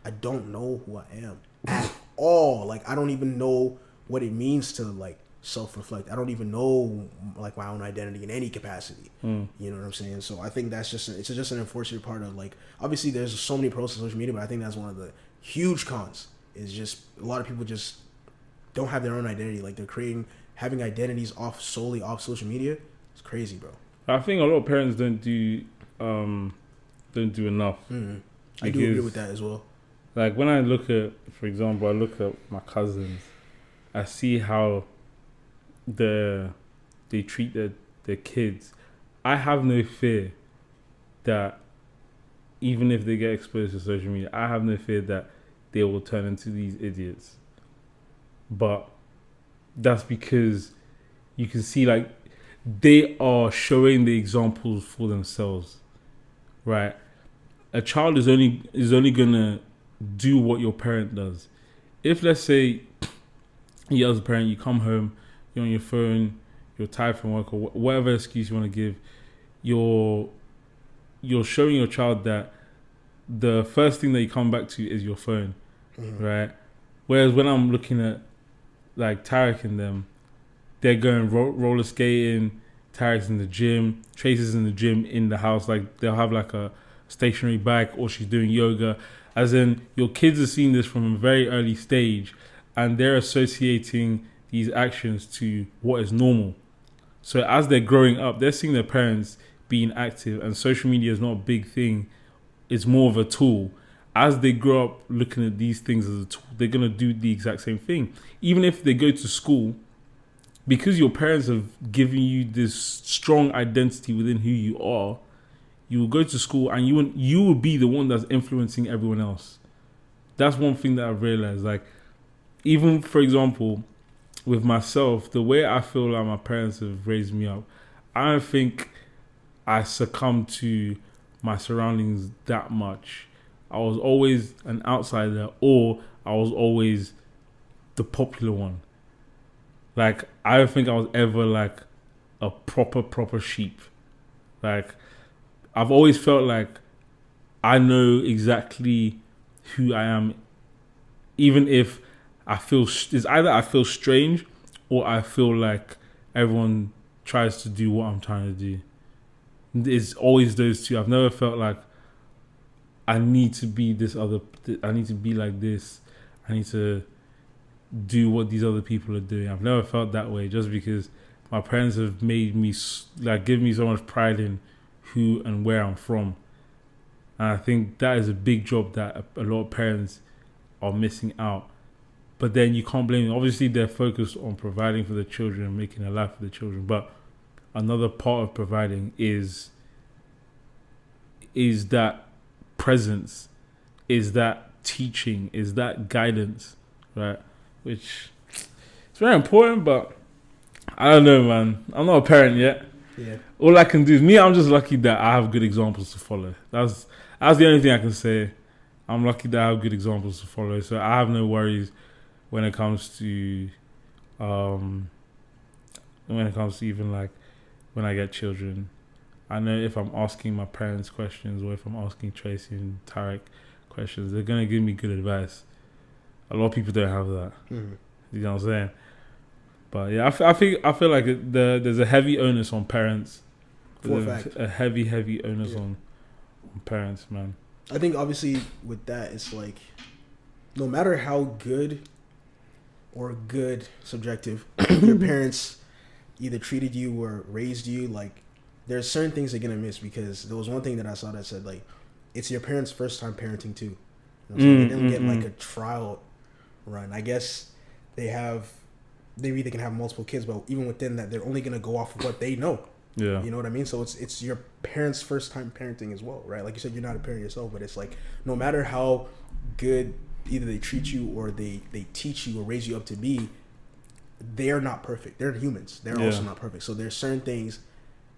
I don't know who I am at all. Like, I don't even know what it means to, like, self-reflect. I don't even know, like, my own identity in any capacity. You know what I'm saying? So I think that's just an unfortunate part of, like, obviously there's so many pros to social media, but I think that's one of the huge cons. Is just a lot of people just don't have their own identity. Like, they're having identities solely off social media. It's crazy, bro. I think a lot of parents don't do enough. I do agree with that as well. Like, when I look at, for example, I look at my cousins, I see how they treat their kids. I have no fear that even if they get exposed to social media, I have no fear that they will turn into these idiots. But that's because you can see, like, they are showing the examples for themselves, right? A child is only gonna do what your parent does. If, let's say, you as a parent, you come home, you're on your phone, you're tired from work, or whatever excuse you want to give, you're showing your child that the first thing that you come back to is your phone, right? Whereas when I'm looking at, like, Tarek and them, they're going roller skating, Tarek's in the gym, Tracy's in the gym, in the house, like, they'll have, like, a stationary bike, or she's doing yoga. As in, your kids are seeing this from a very early stage, and they're associating these actions to what is normal. So as they're growing up, they're seeing their parents being active, and social media is not a big thing. It's more of a tool. As they grow up looking at these things as a tool, they're going to do the exact same thing. Even if they go to school, because your parents have given you this strong identity within who you are, you will go to school and you will be the one that's influencing everyone else. That's one thing that I've realized. Like, even, for example, with myself, the way I feel like my parents have raised me up, I don't think I succumbed to my surroundings that much. I was always an outsider, or I was always the popular one. Like, I don't think I was ever, like, a proper sheep. Like, I've always felt like I know exactly who I am, even if I feel it's either I feel strange or I feel like everyone tries to do what I'm trying to do. It's always those two. I've never felt like I need to be I need to be like this. I need to do what these other people are doing. I've never felt that way, just because my parents have made me, like, give me so much pride in who and where I'm from. And I think that is a big job that a lot of parents are missing out. But then you can't blame them. Obviously, they're focused on providing for the children and making a life for the children. But another part of providing is that presence, is that teaching, is that guidance, right? Which it's very important, but I don't know, man. I'm not a parent yet. Yeah. All I can do is I'm just lucky that I have good examples to follow. That's the only thing I can say. I'm lucky that I have good examples to follow, so I have no worries when it comes to even, like, when I get children. I know if I'm asking my parents questions, or if I'm asking Tracy and Tarek questions, they're gonna give me good advice. A lot of people don't have that. You know what I'm saying? But yeah, I feel like there's a heavy onus on parents. A heavy onus on parents, man. I think obviously with that, it's like, no matter how good or good subjective your parents either treated you or raised you, like, there's certain things they're gonna miss, because there was one thing that I saw that said, like, it's your parents' first time parenting too. You know, so they didn't get like a trial run. I guess they either can have multiple kids, but even within that, they're only gonna go off of what they know. Yeah. You know what I mean? So it's your parents' first time parenting as well, right? Like you said, you're not a parent yourself, but it's like, no matter how good either they treat you or they teach you or raise you up to be, they're not perfect. They're humans. They're also not perfect. So there's certain things,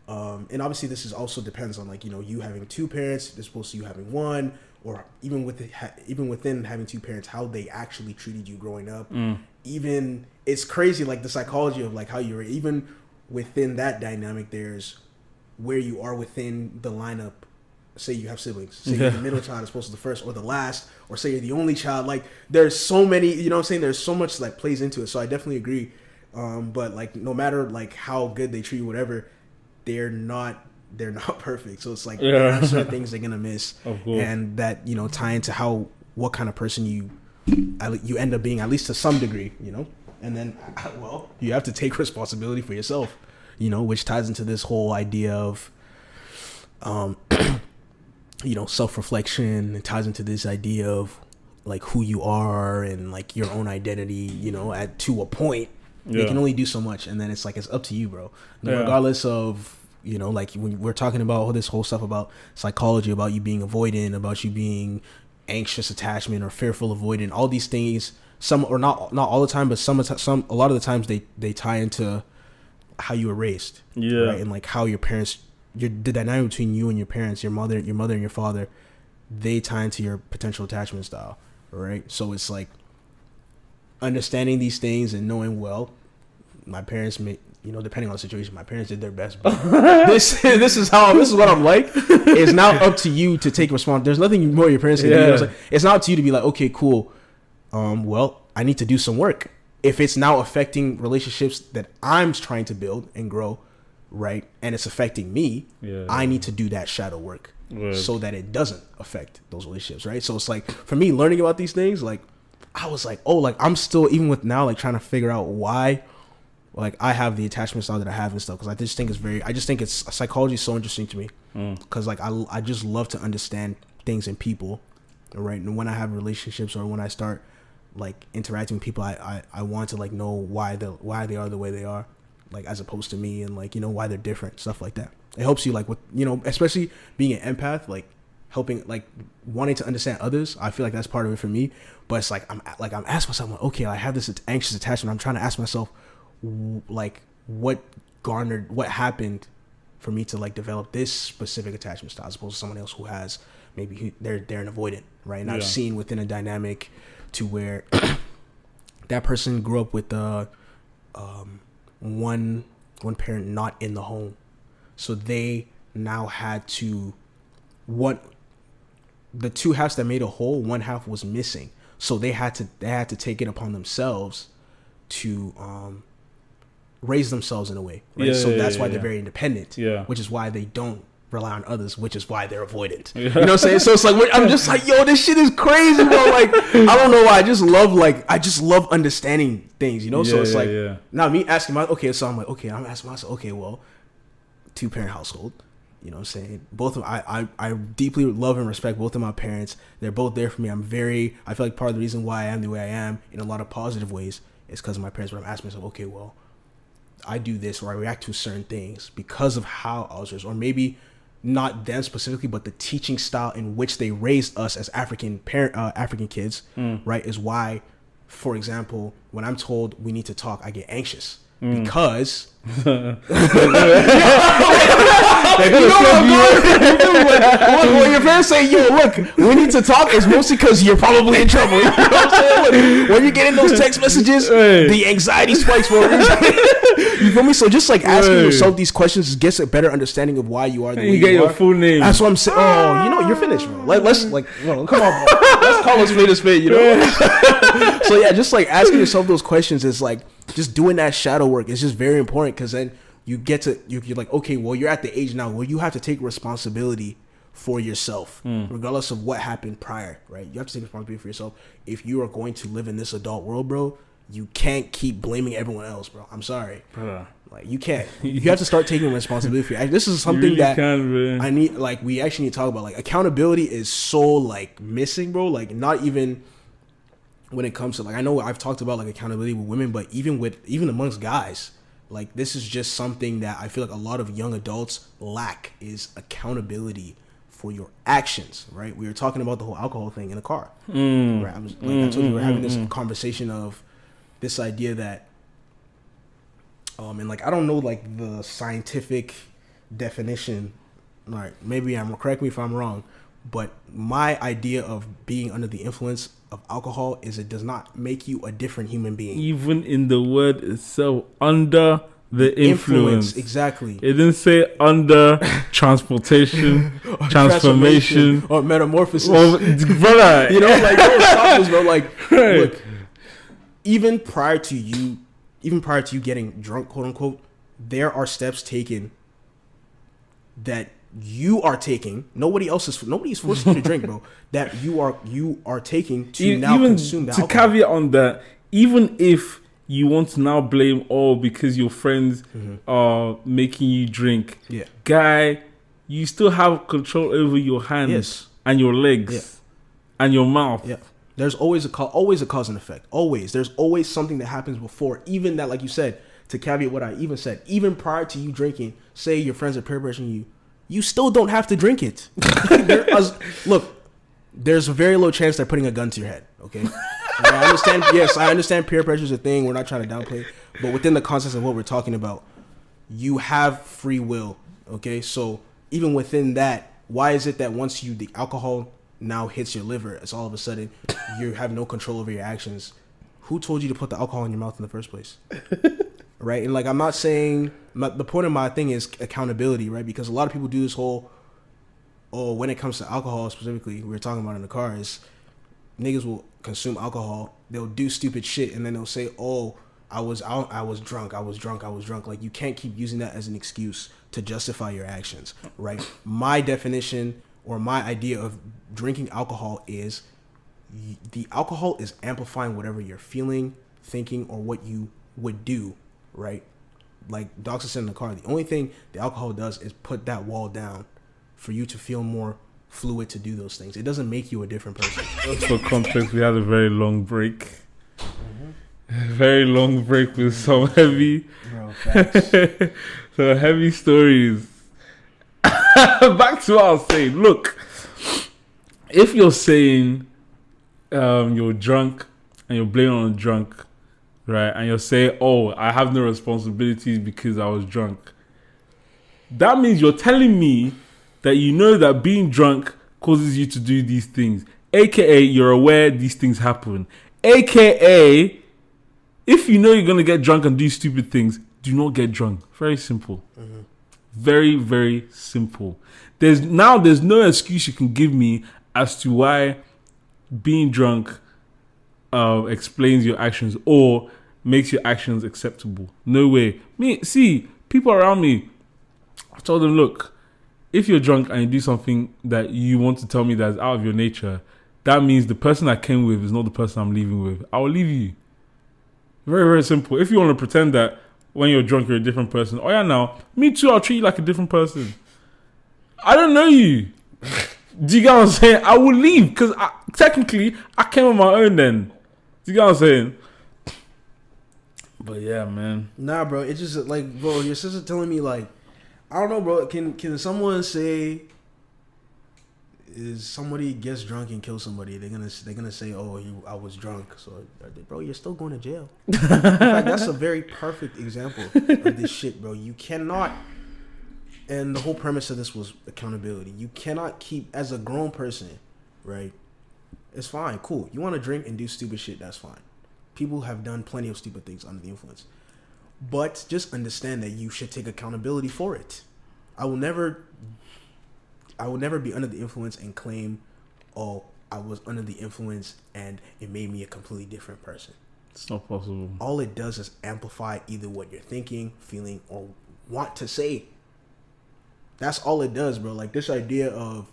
and obviously this is also depends on, like, you know, you having two parents as opposed to you having one, or even within having two parents, how they actually treated you growing up. Even it's crazy, like the psychology of like how you're even within that dynamic. There's where you are within the lineup. Say you have siblings. Say you're the middle child as opposed to the first or the last, or say you're the only child. Like there's so many, you know what I'm saying? There's so much like plays into it. So I definitely agree. But like no matter like how good they treat you, whatever, they're not perfect. So it's like there are certain things they're gonna miss, and that, you know, tie into what kind of person you end up being, at least to some degree, you know. And then, well, you have to take responsibility for yourself, you know, which ties into this whole idea of you know, self-reflection. It ties into this idea of like who you are and like your own identity, you know, to a point. You can only do so much, and then it's like it's up to you, bro. Regardless of, you know, like when we're talking about all this whole stuff about psychology, about you being avoidant, about you being anxious attachment or fearful avoidant, all these things, some or not all the time, but some a lot of the times they tie into how you were raised, right? And like how your parents, the dynamic between you and your parents, your mother and your father, they tie into your potential attachment style, right? So it's like understanding these things and knowing, well, my parents may, you know, depending on the situation, my parents did their best, but this is what I'm like. It's now up to you to take responsibility. There's nothing more your parents can do. You know, it's not up to you to be like, okay, cool. Well, I need to do some work. If it's now affecting relationships that I'm trying to build and grow, right, and it's affecting me, I need to do that shadow work so that it doesn't affect those relationships, right? So it's like, for me, learning about these things, like, I was like, oh, like, I'm still, even with now, like, trying to figure out why, like, I have the attachment style that I have and stuff, because I just think it's psychology is so interesting to me, because, like, I just love to understand things in people, right? And when I have relationships or when I start, like, interacting with people, I want to, like, know why they are the way they are, like, as opposed to me, and, like, you know, why they're different, stuff like that. It helps you, like, with, you know, especially being an empath, like, helping, like, wanting to understand others. I feel like that's part of it for me. But it's like I'm asking myself, like, okay, I have this anxious attachment. I'm trying to ask myself, like, what happened for me to, like, develop this specific attachment style as opposed to someone else who has maybe they're an avoidant, right? And I've seen within a dynamic to where that person grew up with one parent not in the home, so they now had to the two halves that made a whole, one half was missing, so they had to take it upon themselves to raise themselves in a way, right? That's why they're very independent, which is why they don't rely on others, which is why they're avoidant. You know what I'm saying? So it's like, I'm just like, yo, this shit is crazy, bro. Like, I don't know why. I just love understanding things, you know? So it's like, now me asking I'm asking myself, okay, well, 2-parent household, you know what I'm saying? Both of them, I deeply love and respect both of my parents. They're both there for me. I feel like part of the reason why I am the way I am in a lot of positive ways is because of my parents. But I'm asking myself, okay, well, I do this or I react to certain things because of how I was raised, or maybe not them specifically, but the teaching style in which they raised us as African kids, right? Is why, for example, when I'm told we need to talk, I get anxious because when your parents say, yo, look, we need to talk, it's mostly because you're probably in trouble. You know what I'm saying? When you're getting those text messages, the anxiety spikes for a reason. You feel me? So just like asking yourself these questions gets a better understanding of why you are the way you are. You get your full name. That's what I'm saying. Oh, you know, you're finished, bro. Let's come on, bro. Let's call us spade a spade, you know? So yeah, just like asking yourself those questions is like, just doing that shadow work is just very important, because then you get to, you're like, okay, well, you're at the age now where you have to take responsibility for yourself, regardless of what happened prior, right? You have to take responsibility for yourself. If you are going to live in this adult world, bro, you can't keep blaming everyone else, bro. I'm sorry. Like, you can't. You have to start taking responsibility for you. This is something really that I need, like, we actually need to talk about. Like, accountability is so, like, missing, bro. Like, not even when it comes to, like, I know I've talked about, like, accountability with women, but even amongst guys, like, this is just something that I feel like a lot of young adults lack, is accountability for your actions, right? We were talking about the whole alcohol thing in the car, right? I told you, we were having this conversation of this idea that, and, like, I don't know, like, the scientific definition, like, maybe correct me if I'm wrong, But my idea of being under the influence of alcohol is it does not make you a different human being. Even in the word itself, under the influence. Exactly. It didn't say under transportation, transformation, or metamorphosis. Well, brother, you know, like, bro, stop this, bro. Like, look, even prior to you getting drunk, quote unquote, there are steps taken that you are taking. Nobody's forcing you to drink, bro. That you are taking to now consume the alcohol. To caveat on that, even if you want to now blame all because your friends are making you drink, guy, you still have control over your hands and your legs and your mouth. Yeah. There's always a cause and effect. Always. There's always something that happens before. Even that, like you said, to caveat what I even said, even prior to you drinking, say your friends are peer pressuring you still don't have to drink it. Look, there's a very low chance they're putting a gun to your head, okay? And I understand, I understand peer pressure is a thing. We're not trying to downplay. But within the context of what we're talking about, you have free will, okay? So even within that, why is it that once the alcohol now hits your liver, it's all of a sudden you have no control over your actions? Who told you to put the alcohol in your mouth in the first place? Right? And like, I'm not saying, the point of my thing is accountability, right? Because a lot of people do this whole, when it comes to alcohol specifically, we were talking about in the car, is niggas will consume alcohol, they'll do stupid shit, and then they'll say, I was drunk. Like, you can't keep using that as an excuse to justify your actions, right? My definition or my idea of drinking alcohol is the alcohol is amplifying whatever you're feeling, thinking, or what you would do, right? Like Doc said in the car, the only thing the alcohol does is put that wall down for you to feel more fluid to do those things. It doesn't make you a different person. Just for context, we had a very long break. Very long break with some heavy, some heavy stories. Back to what I was saying. Look, if you're saying you're drunk and you're blaming on drunk, right? And you're saying, I have no responsibilities because I was drunk. That means you're telling me that you know that being drunk causes you to do these things. AKA, you're aware these things happen. AKA, if you know you're going to get drunk and do stupid things, do not get drunk. Very simple. Very, very simple. There's no excuse you can give me as to why being drunk explains your actions or makes your actions acceptable. No way. People around me, I told them, look, if you're drunk and you do something that you want to tell me that's out of your nature, that means the person I came with is not the person I'm leaving with. I will leave you. Very, very simple. If you want to pretend that when you're drunk you're a different person, now, me too, I'll treat you like a different person. I don't know you. Do you get what I'm saying? I will leave because technically I came on my own then. Do you get what I'm saying? But yeah, man. Nah, bro. It's just like, bro, your sister telling me, like, I don't know, bro. Can someone say, is somebody gets drunk and kills somebody, they're gonna say, I was drunk, so bro, you're still going to jail. In fact, that's a very perfect example of this shit, bro. You cannot. And the whole premise of this was accountability. You cannot keep, as a grown person, right? It's fine, cool. You want to drink and do stupid shit, that's fine. People have done plenty of stupid things under the influence. But just understand that you should take accountability for it. I will never be under the influence and claim, I was under the influence and it made me a completely different person. It's not possible. All it does is amplify either what you're thinking, feeling, or want to say. That's all it does, bro. Like, this idea of,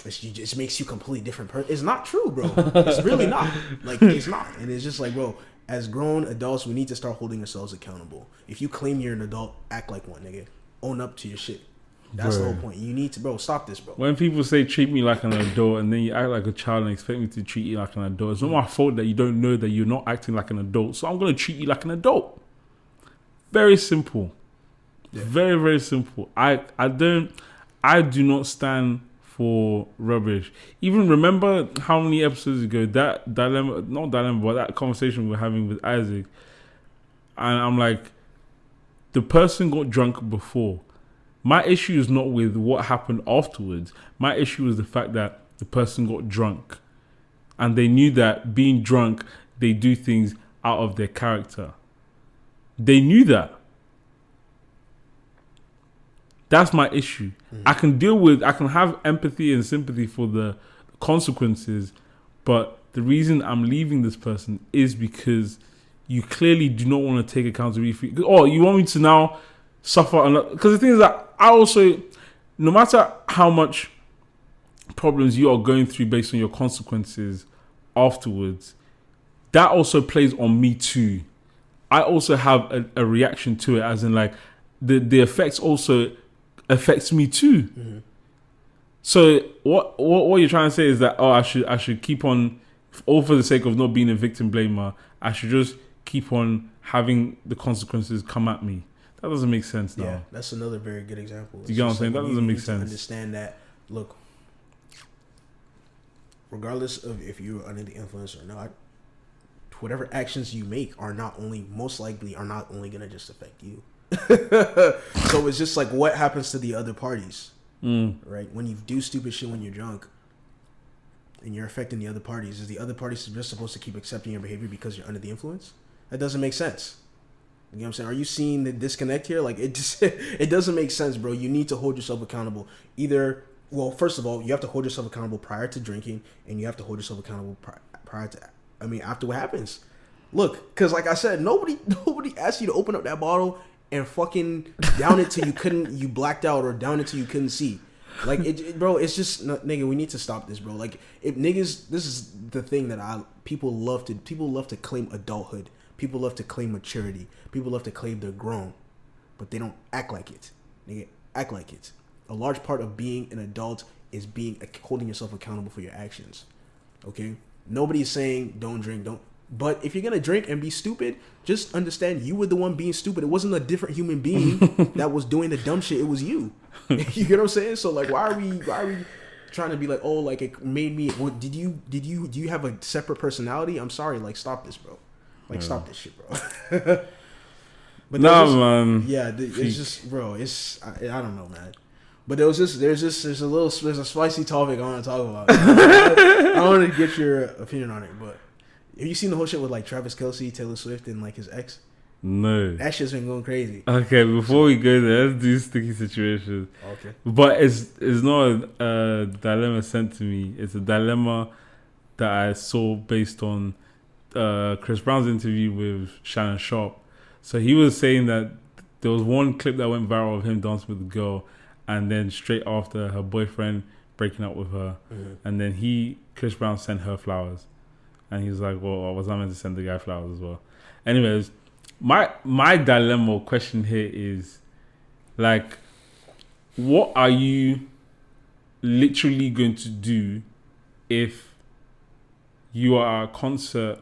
it just makes you a completely different person. It's not true, bro. It's really not. Like, it's not. And it's just like, bro, as grown adults, we need to start holding ourselves accountable. If you claim you're an adult, act like one, nigga. Own up to your shit. That's the whole point. You need to, bro, stop this, bro. When people say treat me like an adult and then you act like a child and expect me to treat you like an adult, it's not my fault that you don't know that you're not acting like an adult. So I'm going to treat you like an adult. Very simple. Yeah. Very, very simple. I do not stand for rubbish. Even remember how many episodes ago that conversation we were having with Isaac, and I'm like, the person got drunk before. My issue is not with what happened afterwards. My issue is the fact that the person got drunk. And they knew that being drunk, they do things out of their character. They knew that. That's my issue. I can have empathy and sympathy for the consequences, but the reason I'm leaving this person is because you clearly do not want to take accountability. Or you want me to now suffer. Because the thing is that I also, no matter how much problems you are going through based on your consequences afterwards, that also plays on me too. I also have a reaction to it, as in like the effects also affects me too. Mm-hmm. So what you're trying to say is that I should keep on, all for the sake of not being a victim blamer, I should just keep on having the consequences come at me. That doesn't make sense now. Yeah, that's another very good example. Do you get what I'm saying? That doesn't make sense. Understand that, look, regardless of if you're under the influence or not, whatever actions you make are not only going to just affect you. So it's just like, what happens to the other parties, right? When you do stupid shit when you're drunk and you're affecting the other parties, is the other parties just supposed to keep accepting your behavior because you're under the influence? That doesn't make sense. You know what I'm saying? Are you seeing the disconnect here? Like, it just it doesn't make sense, bro. You need to hold yourself accountable. First of all, you have to hold yourself accountable prior to drinking, and you have to hold yourself accountable after what happens. Look, because like I said, nobody asked you to open up that bottle and fucking down it till you blacked out, or down it till you couldn't see. Like, bro, it's just, nigga, we need to stop this, bro. Like, if niggas, this is the thing that people love to claim adulthood. People love to claim maturity. People love to claim they're grown, but they don't act like it. Nigga, act like it. A large part of being an adult is holding yourself accountable for your actions. Okay? Nobody's saying don't drink, but if you're gonna drink and be stupid, just understand you were the one being stupid. It wasn't a different human being that was doing the dumb shit. It was you. You get what I'm saying? So like, why are we trying to be like, oh, like it made me? Well, do you have a separate personality? I'm sorry, like stop this, bro. Like stop this shit, bro. But man. Yeah, it's just, bro. I don't know, man. But there's a spicy topic I want to talk about. I want to get your opinion on it, but. Have you seen the whole shit with like Travis Kelce, Taylor Swift, and like his ex? No. That shit's been going crazy. Okay, before we go there, let's do sticky situations. Okay. But it's not a dilemma sent to me. It's a dilemma that I saw based on Chris Brown's interview with Shannon Sharp. So he was saying that there was one clip that went viral of him dancing with a girl, and then straight after, her boyfriend breaking up with her, and then Chris Brown sent her flowers. And he was like, well, was I meant to send the guy flowers as well? Anyways, my dilemma or question here is, like, what are you literally going to do if you are at a concert,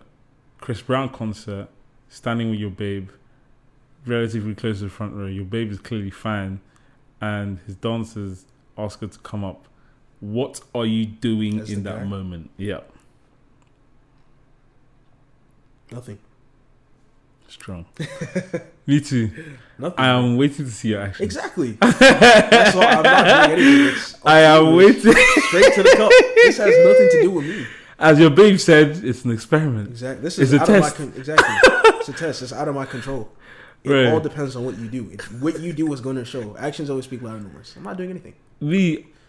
Chris Brown concert, standing with your babe, relatively close to the front row, your babe is clearly fine, and his dancers ask her to come up. What are you doing in that moment? Yeah. Nothing. Strong. Me too. Nothing. I am waiting to see your actions. Exactly. That's all. I'm not doing anything. I am waiting. Straight to the cup. This has nothing to do with me. As your babe said, it's an experiment. Exactly. This is a test. Exactly. It's a test. It's out of my control. It all depends on what you do. What you do is going to show. Actions always speak louder than words. I'm not doing anything.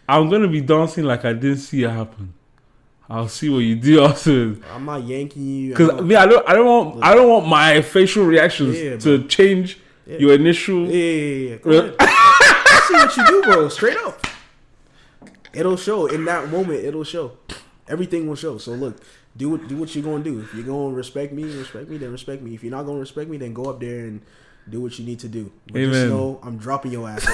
I'm going to be dancing like I didn't see it happen. I'll see what you do afterwards. I'm not yanking you. Because I don't want my facial reactions to change your initial. Yeah. Go ahead. I see what you do, bro. Straight up. It'll show in that moment. It'll show. Everything will show. So look, do what you're gonna do. If you're gonna respect me, then respect me. If you're not gonna respect me, then go up there and do what you need to do. But just know I'm dropping your ass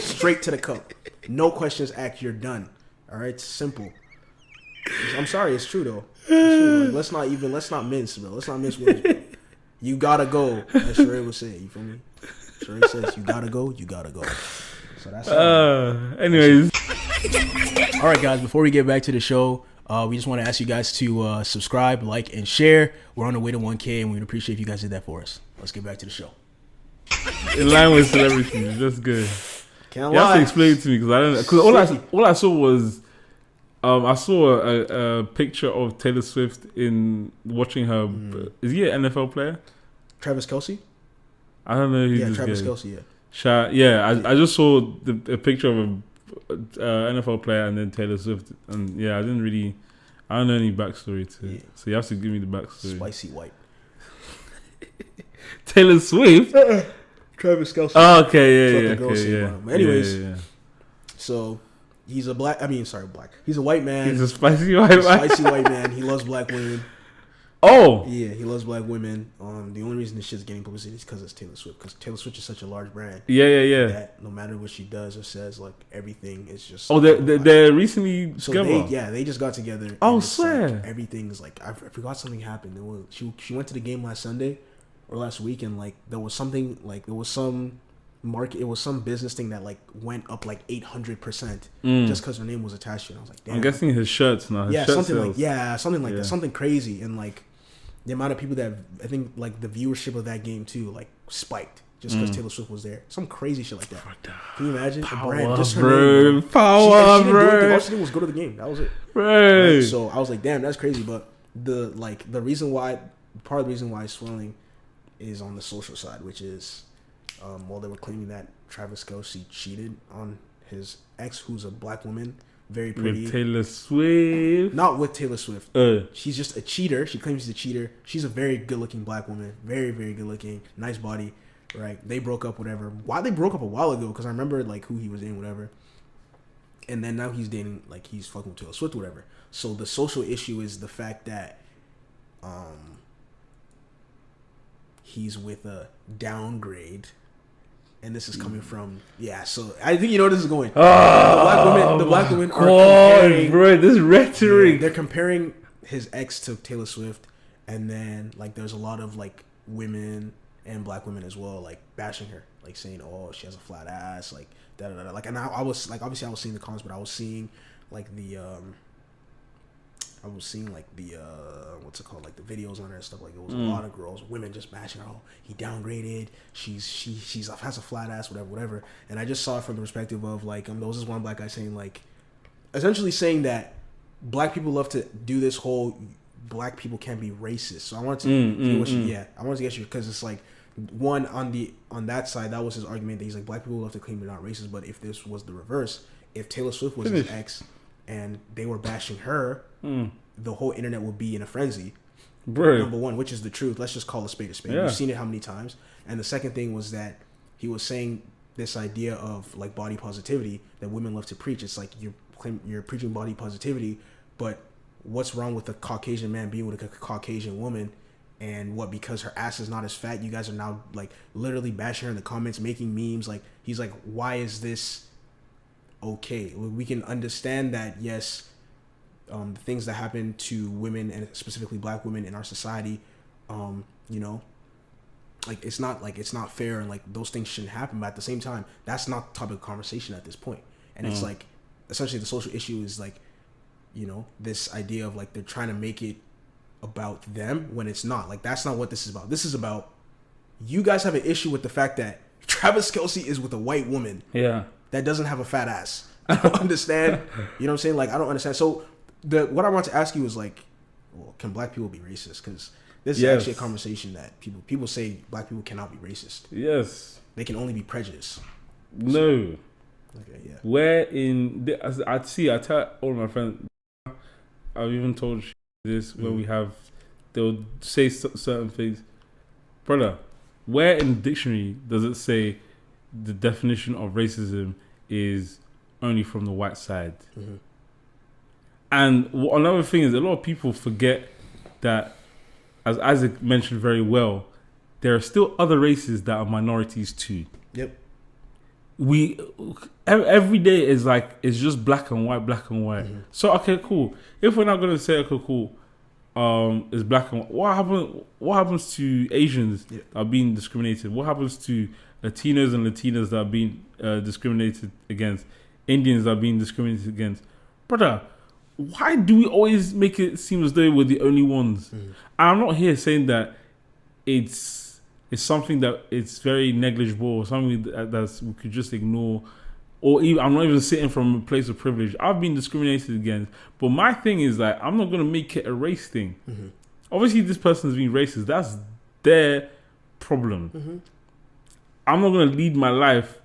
straight to the cup. No questions asked. You're done. All right. It's simple. I'm sorry, it's true though. It's true. Like, let's not mince, bro. Let's not mince words, bro. You gotta go. As Sheree would say, you feel me? Sheree says, you gotta go. So that's anyways. All right, guys, before we get back to the show, we just want to ask you guys to subscribe, like, and share. We're on the way to 1K, and we'd appreciate if you guys did that for us. Let's get back to the show. In line with celebrities, that's good. Can't You have lie. to explain it to me because I don't know. Because all I saw was I saw a picture of Taylor Swift in watching her. Is he an NFL player? Travis Kelce? I don't know who Yeah, this Travis guy is. Kelce, yeah. I just saw a picture of a NFL player and then Taylor Swift, and I don't know any backstory to it. So you have to give me the backstory. Spicy white. Taylor Swift? Travis Kelce. Oh, okay, yeah. Anyways, so he's a black. He's a white man. He's a spicy white man. Spicy white man. He loves black women. Oh, yeah, he loves black women. The only reason this shit's getting publicity is because it's Taylor Swift. Because Taylor Swift is such a large brand. Yeah. That no matter what she does or says, like everything is just. Oh, they're recently together. They just got together. Oh, swear. Like, everything's like I forgot something happened. She went to the game last Sunday or last week, and like there was something like there was some market. It was some business thing that like went up like 800% just because her name was attached to it. I was like, damn. I'm guessing his shirts now. His shirt something sales. something like that, something crazy, and like the amount of people that I think like the viewership of that game too like spiked just because Taylor Swift was there. Some crazy shit like that. Can you imagine? Power, a brand, just her bro. name, Power, she didn't bro. do anything. All she did was go to the game. That was it. Right. So I was like, damn, that's crazy. But the reason why, part of the reason why it's swelling is on the social side, which is, they were claiming that Travis Kelce cheated on his ex, who's a black woman, very pretty. With Taylor Swift. Not with Taylor Swift. She's just a cheater. She claims she's a cheater. She's a very good-looking black woman. Very, very good-looking. Nice body. Right? They broke up, whatever. Why they broke up a while ago? Because I remember like who he was dating, whatever. And then now he's dating, like he's fucking with Taylor Swift, whatever. So the social issue is the fact that he's with a downgrade. And this is coming from so I think you know where this is going. The black women are comparing, bro, this rhetoric. They're comparing his ex to Taylor Swift, and then like there's a lot of like women and black women as well, like bashing her, like saying, "Oh, she has a flat ass," like da da da. Like, and I was like, obviously I was seeing the comments, but I was seeing like the what's it called, like the videos on her and stuff. Like it was a lot of girls, women just bashing her. Oh, he downgraded. She has a flat ass, whatever. And I just saw it from the perspective of like there was this one black guy saying like, essentially saying that black people love to do this whole black people can't be racist. So I wanted to I wanted to get you because it's like one on that side, that was his argument that he's like black people love to claim they're not racist, but if this was the reverse, if Taylor Swift was his ex and they were bashing her, the whole internet would be in a frenzy. Bro. Number one, which is the truth. Let's just call a spade a spade. We've seen it how many times. And the second thing was that he was saying this idea of like body positivity that women love to preach. It's like you're preaching body positivity, but what's wrong with a Caucasian man being with a Caucasian woman? And what, because her ass is not as fat, you guys are now like literally bashing her in the comments, making memes. Like he's like, why is this okay? We can understand that, yes, the things that happen to women and specifically black women in our society, like it's not fair, and like those things shouldn't happen. But at the same time, that's not the topic of conversation at this point. And it's like essentially the social issue is like, this idea of like they're trying to make it about them when it's not. Like that's not what this is about. This is about you guys have an issue with the fact that Travis Kelce is with a white woman that doesn't have a fat ass. I don't understand. You know what I'm saying? Like I don't understand. So what I want to ask you is like, well, can black people be racist? Because this is actually a conversation that people say black people cannot be racist. Yes, they can only be prejudiced. No. Okay, yeah. Where in I tell all my friends, I've even told this where they'll say certain things, brother. Where in the dictionary does it say the definition of racism is only from the white side? Mm-hmm. And another thing is a lot of people forget that, as Isaac mentioned very well, there are still other races that are minorities too. Yep. Every day is like, it's just black and white. Mm-hmm. So okay, cool. If we're not gonna say okay, cool, it's black and white, what happens to Asians that are being discriminated? What happens to Latinos and Latinas that are being discriminated against? Indians that are being discriminated against? Brother, why do we always make it seem as though we're the only ones? Mm. And I'm not here saying that it's something that it's very negligible or something that we could just ignore or even I'm not even sitting from a place of privilege. I've been discriminated against. But my thing is like, I'm not going to make it a race thing. Mm-hmm. Obviously, this person's being racist. That's their problem. Mm-hmm. I'm not going to lead my life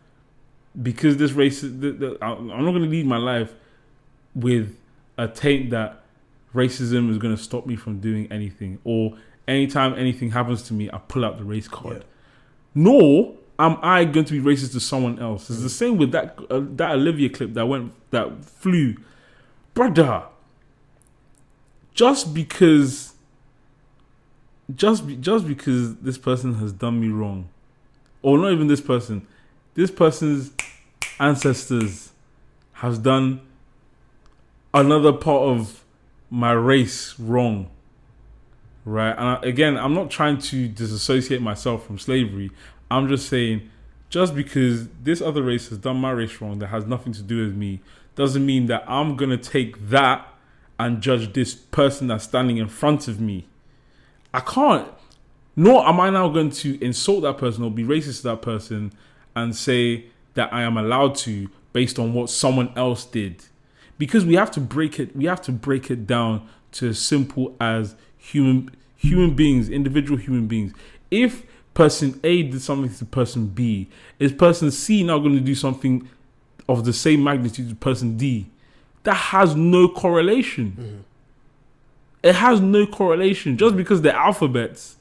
because this race. I'm not going to lead my life with a taint that racism is going to stop me from doing anything, or anytime anything happens to me, I pull out the race card. Yeah. Nor am I going to be racist to someone else. It's the same with that Olivia clip that flew, brother. Just because this person has done me wrong, or not even this person's ancestors has done another part of my race wrong, right? And I'm not trying to disassociate myself from slavery. I'm just saying, just because this other race has done my race wrong that has nothing to do with me, doesn't mean that I'm going to take that and judge this person that's standing in front of me. I can't. Nor am I now going to insult that person or be racist to that person and say that I am allowed to based on what someone else did. Because we have to break it down to as simple as human beings, individual human beings. If person A did something to person B, is person C now going to do something of the same magnitude to person D? That has no correlation. Mm-hmm. It has no correlation just because they're alphabets,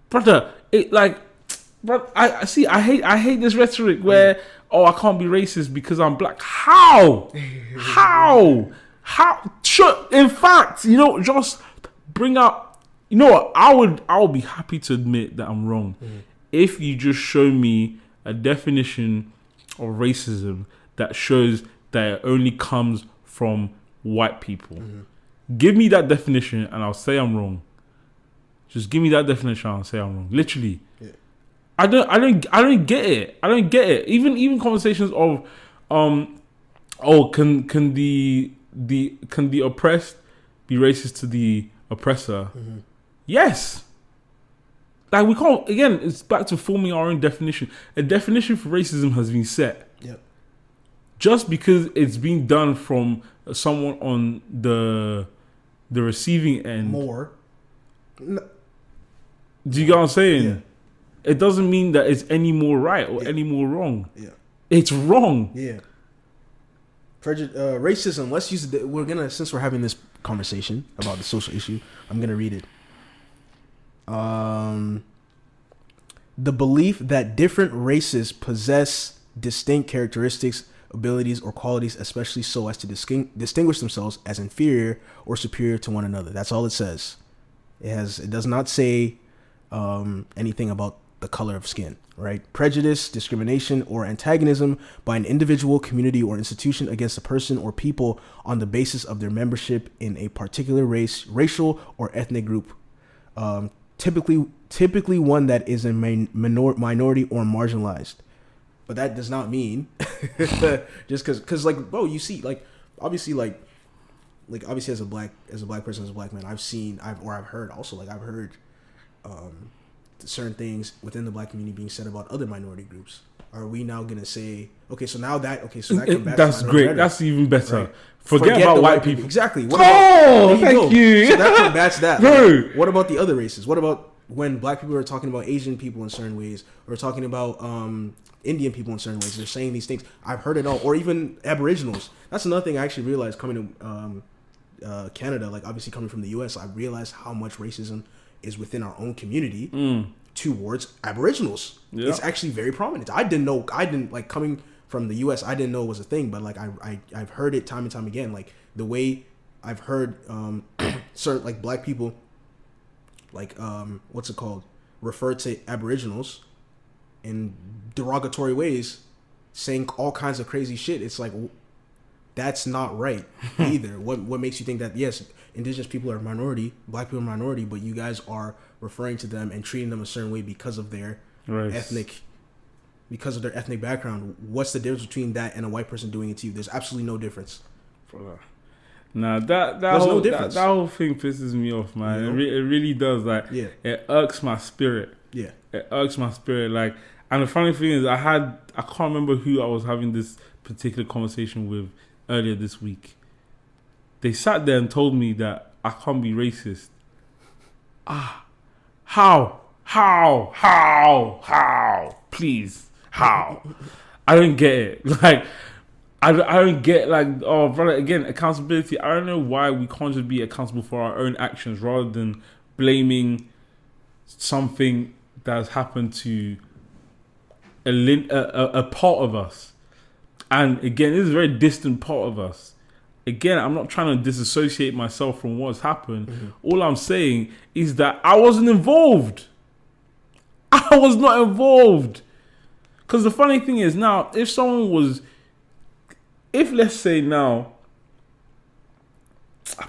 brother. I hate this rhetoric where I can't be racist because I'm black. How? Sure. In fact, just bring up. You know what? I would be happy to admit that I'm wrong if you just show me a definition of racism that shows that it only comes from white people. Mm-hmm. Give me that definition and I'll say I'm wrong. Just give me that definition and I'll say I'm wrong. Literally. Yeah. I don't get it. I don't get it. Even conversations of can the oppressed be racist to the oppressor? Mm-hmm. Yes. Like we can't, again, it's back to forming our own definition. A definition for racism has been set. Yep. Just because it's being done from someone on the receiving end. More. No. Do you get what I'm saying? Yeah. It doesn't mean that it's any more right or any more wrong. Yeah. It's wrong. Yeah. Racism, let's use it. Since we're having this conversation about the social issue, I'm going to read it. The belief that different races possess distinct characteristics, abilities, or qualities, especially so as to distinguish themselves as inferior or superior to one another. That's all it says. It does not say anything about the color of skin, right? Prejudice, discrimination, or antagonism by an individual, community, or institution against a person or people on the basis of their membership in a particular race, racial, or ethnic group. Typically one that is a minority or marginalized. But that does not mean just because like, bro, you see, like, obviously as a black person, as a black man, I've heard certain things within the black community being said about other minority groups. Are we now gonna say, so that comes back that's to great. That's even better. Right? Forget about white people. Exactly. Thank you. So that combats that. Like, what about the other races? What about when black people are talking about Asian people in certain ways, or talking about Indian people in certain ways? They're saying these things. I've heard it all. Or even Aboriginals. That's another thing I actually realized coming to Canada. Like, obviously coming from the U.S., I realized how much racism is within our own community towards Aboriginals. Yep. It's actually very prominent. I didn't like, coming from the U.S., I didn't know it was a thing, but like I've heard it time and time again. Like the way I've heard certain like black people, like refer to Aboriginals in derogatory ways, saying all kinds of crazy shit. It's like, that's not right either. What makes you think that, yes, indigenous people are a minority, black people are a minority, but you guys are referring to them and treating them a certain way because of their ethnic background? What's the difference between that and a white person doing it to you? There's absolutely no difference. Nah, that whole thing pisses me off, man. You know? It really does. Like, it irks my spirit. Yeah, it irks my spirit. Like, And the funny thing is, I can't remember who I was having this particular conversation with earlier this week. They sat there and told me that I can't be racist. How? Please, how? I don't get it. Like, I don't get, like, oh, brother, again, accountability. I don't know why we can't just be accountable for our own actions rather than blaming something that has happened to a part of us. And again, this is a very distant part of us. Again, I'm not trying to disassociate myself from what's happened. Mm-hmm. All I'm saying is that I wasn't involved. I was not involved. Because the funny thing is now, if let's say now,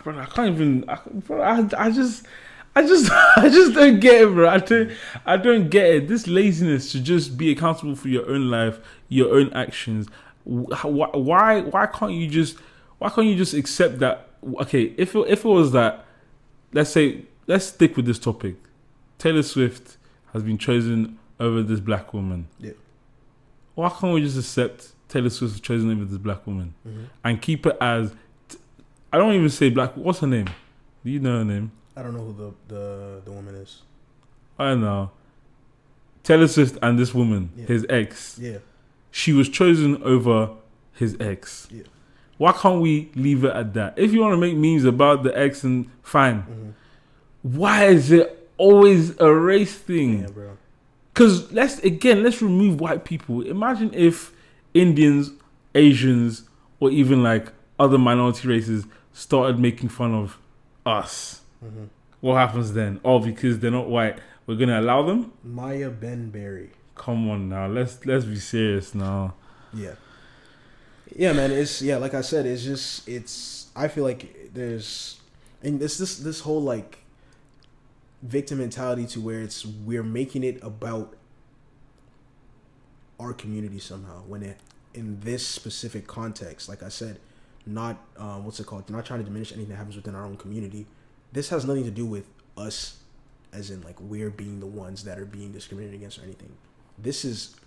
bro, I can't even, I just don't get it, bro. I don't get it. This laziness to just be accountable for your own life, your own actions. Why can't you just accept that? Okay, if it was that, let's stick with this topic. Taylor Swift has been chosen over this black woman. Yeah. Why can't we just accept Taylor Swift was chosen over this black woman and keep it as? I don't even say black. What's her name? Do you know her name? I don't know who the woman is. I don't know. Taylor Swift and this woman, his ex. Yeah. She was chosen over his ex. Yeah. Why can't we leave it at that? If you want to make memes about the ex, and fine. Mm-hmm. Why is it always a race thing? Yeah, bro. Because let's remove white people. Imagine if Indians, Asians, or even like other minority races started making fun of us. Mm-hmm. What happens then? Oh, because they're not white, we're gonna allow them? Maya Ben-Berry. Come on now, let's be serious now. Yeah, man. It's like I said, I feel like there's this whole like victim mentality to where we're making it about our community somehow when in this specific context, like I said, not not trying to diminish anything that happens within our own community. This has nothing to do with us, as in like we're being the ones that are being discriminated against or anything. This is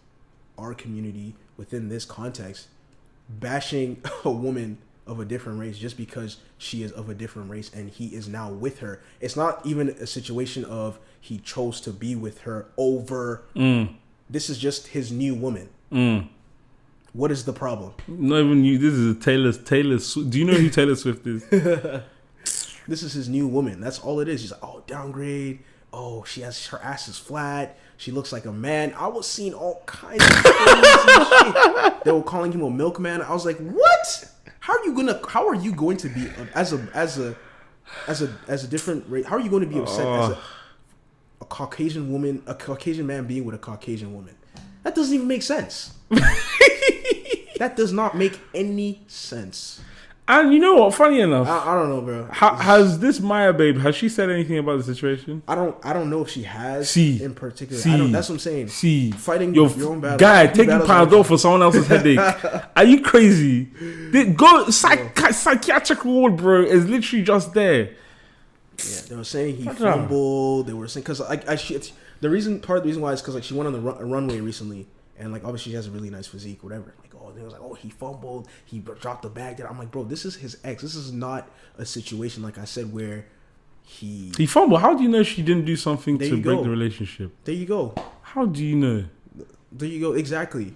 our community within this context bashing a woman of a different race just because she is of a different race and he is now with her. It's not even a situation of he chose to be with her over. This is just his new woman. What is the problem? Not even you. This is Taylor Swift. Do you know who Taylor Swift is? This is his new woman. That's all it is. She's like, oh, downgrade. Oh, her ass is flat. She looks like a man. I was seeing all kinds of crazy shit. They were calling him a milkman. I was like, what? How are you going to be as a different race? How are you going to be upset as a Caucasian woman, a Caucasian man being with a Caucasian woman? That doesn't even make sense. That does not make any sense. And you know what? Funny enough, I don't know, bro. Has this Maya babe? Has she said anything about the situation? I don't know if she has. In particular, that's what I'm saying. Fighting your own battle. Guy, taking Panadol for someone else's headache. Are you crazy? Psychiatric ward, bro, is literally just there. Yeah, they were saying he fumbled. They were saying because part of the reason why is because like she went on the runway recently. And like obviously she has a really nice physique, whatever. Like they was like, oh, he fumbled, he dropped the bag there. I'm like, bro, this is his ex. This is not a situation like I said where he fumbled. How do you know she didn't do something to break the relationship? There you go. How do you know? There you go. Exactly.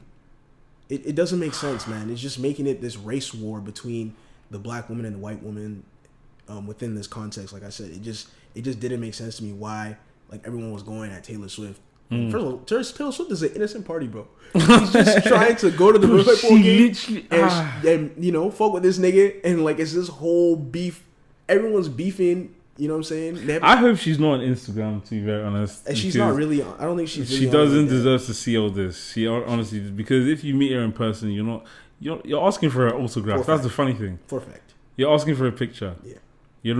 It doesn't make sense, man. It's just making it this race war between the black woman and the white woman within this context. Like I said, it just didn't make sense to me why like everyone was going at Taylor Swift. First of all, Taylor Swift is an innocent party, bro. He's just trying to go to the football game and fuck with this nigga, and like it's this whole beef. Everyone's beefing. You know what I'm saying? I hope she's not on Instagram, to be very honest. And she's not really. I don't think she's. Really she doesn't deserve to see all this. She honestly, because if you meet her in person, you're asking for her autograph. That's the funny thing. For a fact, you're asking for a picture. Yeah. You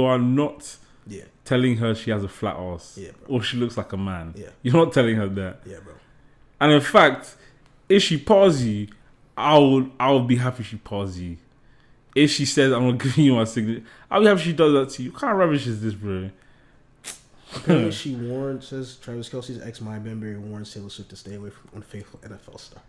are not. Yeah. Telling her she has a flat ass, or she looks like a man. Yeah. You're not telling her that. Yeah, bro. And in fact, if she pause you, I would be happy she pause you. If she says I'm not giving you my signature, I'll be happy she does that to you. What kind of rubbish is this, bro? Apparently, she warned, says Travis Kelce's ex Maya Benberry warns Taylor Swift to stay away from unfaithful NFL star.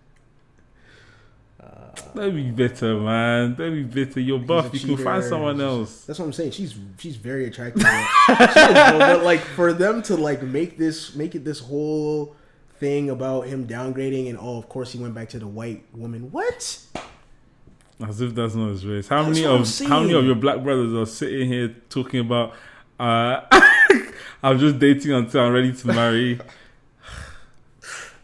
Don't be bitter, man. Don't be bitter. You're buff. You can find someone else. That's what I'm saying. She's very attractive. She is, but like for them to like make it this whole thing about him downgrading and of course he went back to the white woman. What? As if that's not his race. How many of your black brothers are sitting here talking about I'm just dating until I'm ready to marry?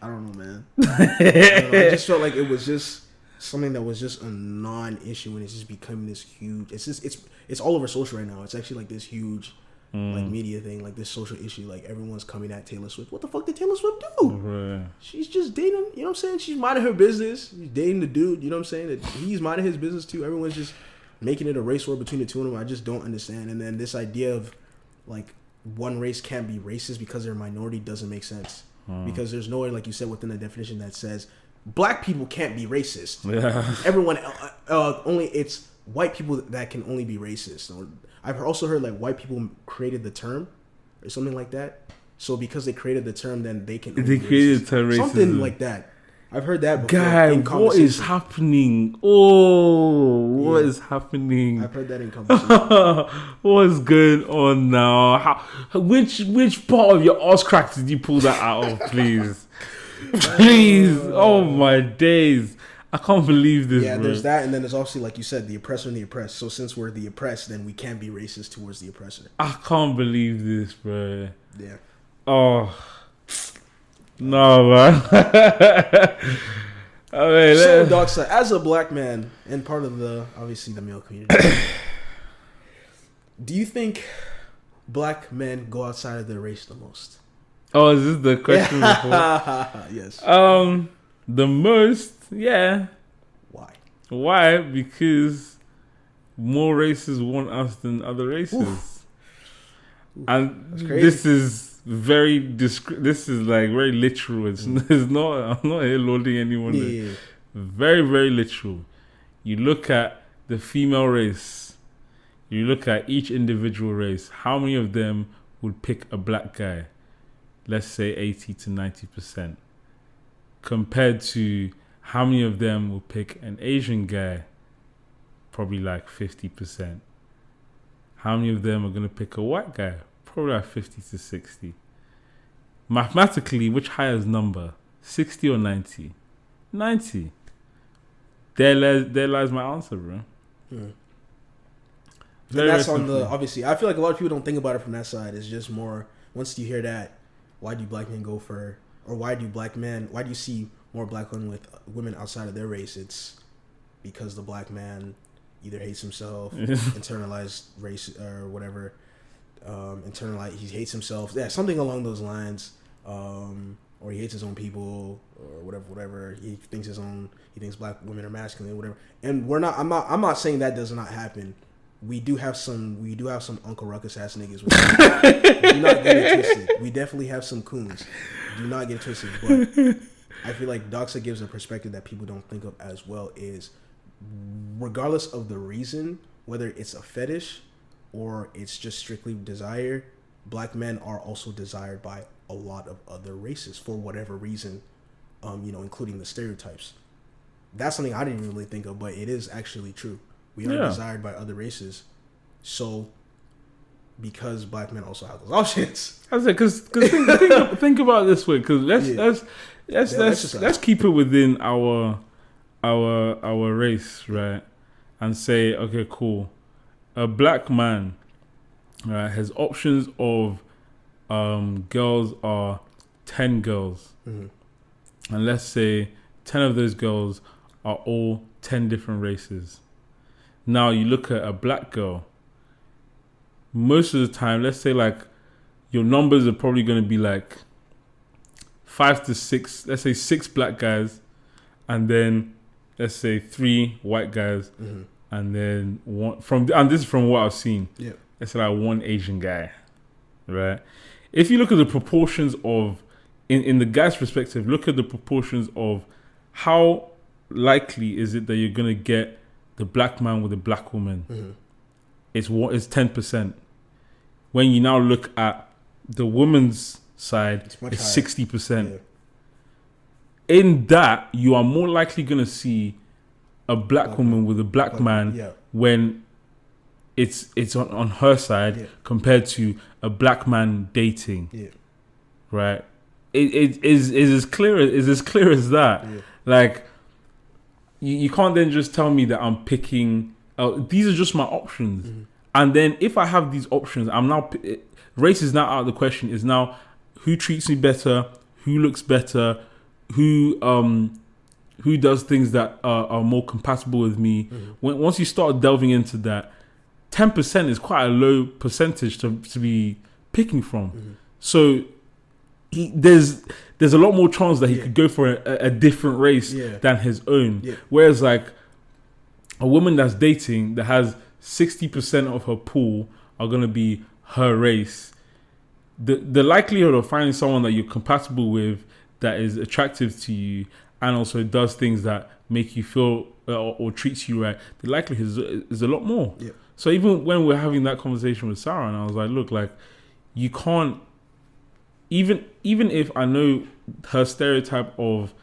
I don't know, man. I just felt like it was just something that was just a non-issue, and it's just becoming this huge. It's all over social right now. It's actually like this huge like media thing, like this social issue. Like everyone's coming at Taylor Swift. What the fuck did Taylor Swift do? Right. She's just dating. You know what I'm saying? She's minding her business. She's dating the dude. You know what I'm saying? That he's minding his business too. Everyone's just making it a race war between the two of them. I just don't understand. And then this idea of like one race can't be racist because they're a minority doesn't make sense. Because there's nowhere, like you said, within the definition that says black people can't be racist. Yeah. Everyone, only it's white people that can only be racist. Or I've also heard like white people created the term or something like that. So because they created the term, then they can. They created the term racism. Something like that. I've heard that before. Guy, what is happening? Oh, what is happening? I've heard that in conversation. What's going on now? Which part of your ass crack did you pull that out of, please? Please. Oh my days. I can't believe this. Yeah, bro. There's that, and then there's obviously, like you said, the oppressor and the oppressed. So since we're the oppressed, then we can't be racist towards the oppressor. I can't believe this, bro. Yeah. Oh. No, man. So, Doxa, as a black man and part of obviously the male community, do you think black men go outside of their race the most? Oh, is this the question before? Yes. The most, yeah. Why? Why? Because more races want us than other races. Oof. And this is this is like very literal. It's not. I'm not here loading anyone. Yeah. Very, very literal. You look at the female race. You look at each individual race. How many of them would pick a black guy? Let's say 80 to 90%. Compared to how many of them will pick an Asian guy? Probably like 50%. How many of them are going to pick a white guy? Probably like 50 to 60. Mathematically, which highest number? 60 or 90? 90. There lies my answer, bro. And that's on the, obviously, I feel like a lot of people don't think about it from that side. It's just more, once you hear that, why do black men go for, or why do you see more black women with women outside of their race? It's because the black man either hates himself, internalized race, or whatever. He hates himself, something along those lines, or he hates his own people, or whatever. He thinks black women are masculine, whatever. And I'm not saying that does not happen. We do have some Uncle Ruckus ass niggas. Do not get it twisted. We definitely have some coons. Do not get it twisted. But I feel like Doxa gives a perspective that people don't think of as well. Is regardless of the reason, whether it's a fetish or it's just strictly desire, black men are also desired by a lot of other races for whatever reason, including the stereotypes. That's something I didn't really think of, but it is actually true. We are desired by other races. So, because black men also have those options. I said, because think about it this way. Because let's keep it within our race, right? And say, okay, cool. A black man, right, has options of girls are 10 girls. Mm-hmm. And let's say 10 of those girls are all 10 different races. Now you look at a black girl, most of the time, let's say like your numbers are probably going to be like 5 to 6, let's say 6 black guys, and then let's say 3 white guys, and then and this is from what I've seen. Yeah. Let's say like 1 Asian guy, right? If you look at the proportions of, in the guy's perspective, look at the proportions of how likely is it that you're going to get the black man with a black woman. It's 10%. When you now look at the woman's side It's much is higher. 60%. Yeah. In that, you are more likely going to see a black woman with a black man Yeah. when it's on her side Yeah. compared to a black man dating. Yeah. Right? It is as clear as that. Yeah. Like you can't then just tell me that I'm picking. These are just my options, and then if I have these options, I'm now race is now out of the question. Is now who treats me better, who looks better, who does things that are more compatible with me. Once you start delving into that, 10% is quite a low percentage to be picking from. So there's a lot more chance that he could go for a different race than his own. Yeah. Whereas like a woman that's dating that has 60% of her pool are going to be her race. The likelihood of finding someone that you're compatible with, that is attractive to you, and also does things that make you feel or treats you right, the likelihood is a lot more. Yeah. So even when we're having that conversation with Sarah, and I was like, look, like you can't, even if I know her stereotype of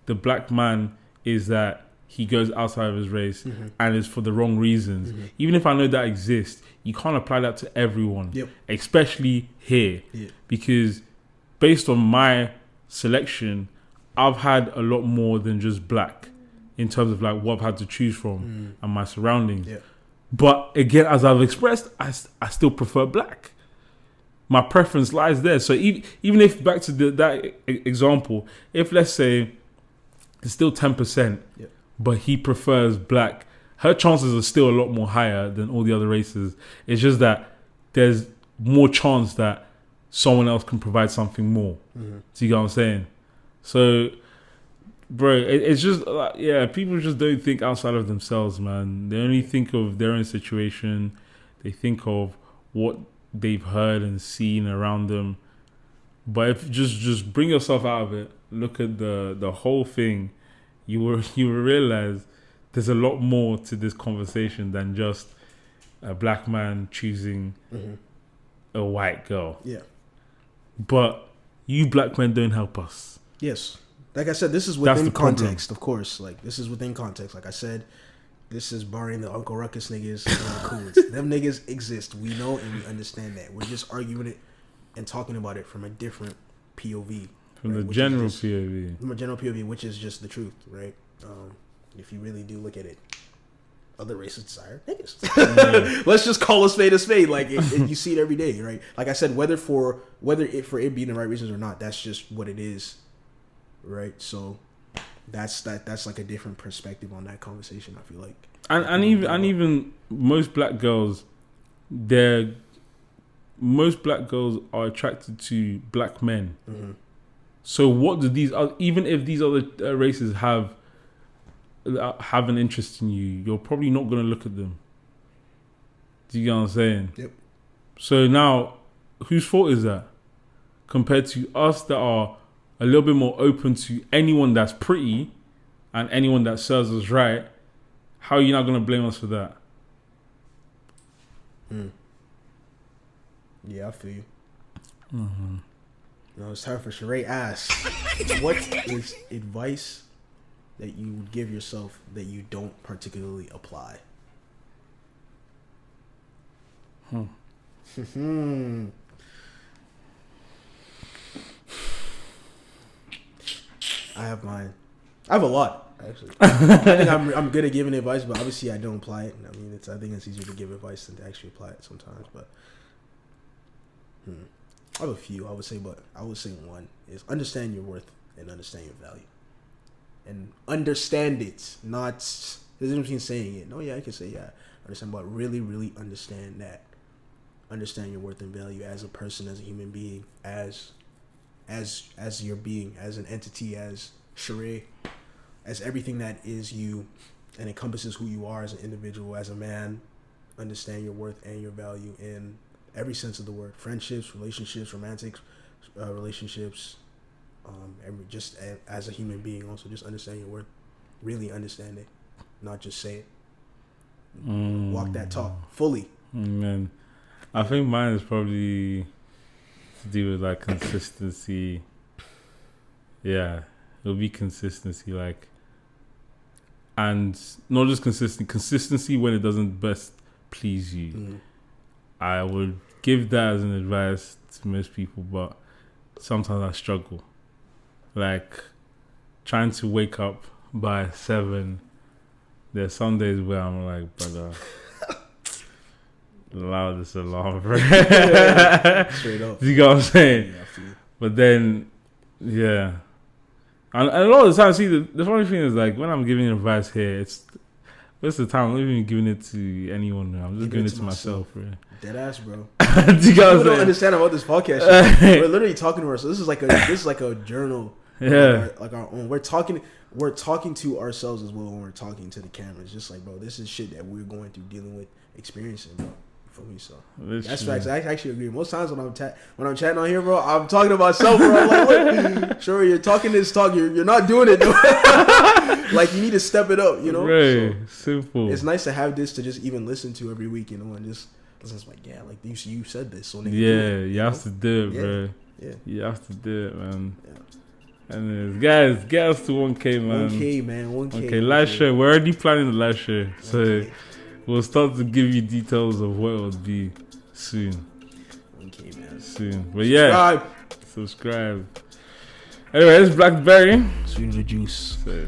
the black man is that he goes outside of his race and is for the wrong reasons. Even if I know that exists, you can't apply that to everyone, especially here, because based on my selection, I've had a lot more than just black in terms of like what I've had to choose from and my surroundings. But again, as I've expressed, I still prefer black. My preference lies there. So even if, back to that example, if let's say it's still 10%, but he prefers black, her chances are still a lot more higher than all the other races. It's just that there's more chance that someone else can provide something more. Do you get what I'm saying? So, bro, it's just like, people just don't think outside of themselves, man. They only think of their own situation. They think of what they've heard and seen around them. But if just bring yourself out of it, look at the whole thing, you will realize there's a lot more to this conversation than just a black man choosing a white girl. Yeah. But you black men don't help us. Yes. Like I said, this is within context, of course. Like, this is within context. Like I said, this is barring the Uncle Ruckus niggas and the coons. Them niggas exist. We know and we understand that. We're just arguing it and talking about it from a different POV. From the general POV. From a general POV, which is just the truth, right? If you really do look at it, other races desire niggas. Let's just call a spade. Like, you see it every day, right? Like I said, whether it being the right reasons or not, that's just what it is, right? So that's like a different perspective on that conversation, I feel like. And even most black girls, most black girls are attracted to black men. So what do even if these other races have an interest in you, you're probably not going to look at them. Do you get what I'm saying? Yep. So now, whose fault is that? Compared to us that are a little bit more open to anyone that's pretty and anyone that serves us right, how are you not going to blame us for that? Yeah, I feel you. Now it's time for ShoreAsks. What is advice that you would give yourself that you don't particularly apply? I have mine. I have a lot, actually. I think I'm good at giving advice, but obviously I don't apply it. I mean, I think it's easier to give advice than to actually apply it sometimes. But I have a few, I would say, but I would say one is understand your worth and understand your value. And understand it, not there's no between saying it. No, yeah, I can say understand, but really, really understand that. Understand your worth and value as a person, as a human being, as your being, as an entity, as Sheree, as everything that is you and encompasses who you are as an individual, as a man. Understand your worth and your value in every sense of the word. Friendships, relationships, romantic relationships, just as a human being. Also, just understand your worth. Really understand it, not just say it. Walk that talk fully. Man, I think mine is probably to do with like consistency. Yeah, it'll be consistency, like, and not just consistency when it doesn't best please you. I would give that as an advice to most people, but sometimes I struggle. Like, trying to wake up by 7. There's some days where I'm like, brother, allow this alarm, bro. Straight up. You know what I'm saying? Yeah, but then, yeah. And a lot of the time, see, the funny thing is, like, when I'm giving advice here, most of the time, I'm not even giving it to anyone. I'm just giving it to myself, bro. Deadass, bro. Do you guys don't understand about this podcast shit. We're literally talking to ourselves. This is like a journal. Yeah. Like our own. We're talking to ourselves as well when we're talking to the camera. It's just like, bro, this is shit that we're going through, dealing with, experiencing, bro. For me, so that's facts. I actually agree. Most times when I'm chatting on here, bro, I'm talking to myself, bro. I'm like, look, sure, you're talking this talk, you're not doing it, though. Like, you need to step it up, you know. Right, so simple. It's nice to have this to just even listen to every week, you know, and just it's like, yeah, like you said this, so you have to do it, bro. Yeah, you have to do it, man. Yeah. And guys, get us to 1K, man. 1K, man. 1K. Okay, live show. We're already planning the live show, so we'll start to give you details of what it will be soon. 1K, man. Soon, but yeah, subscribe. Anyway, it's BlackerTheBerry. Sweet the juice. So,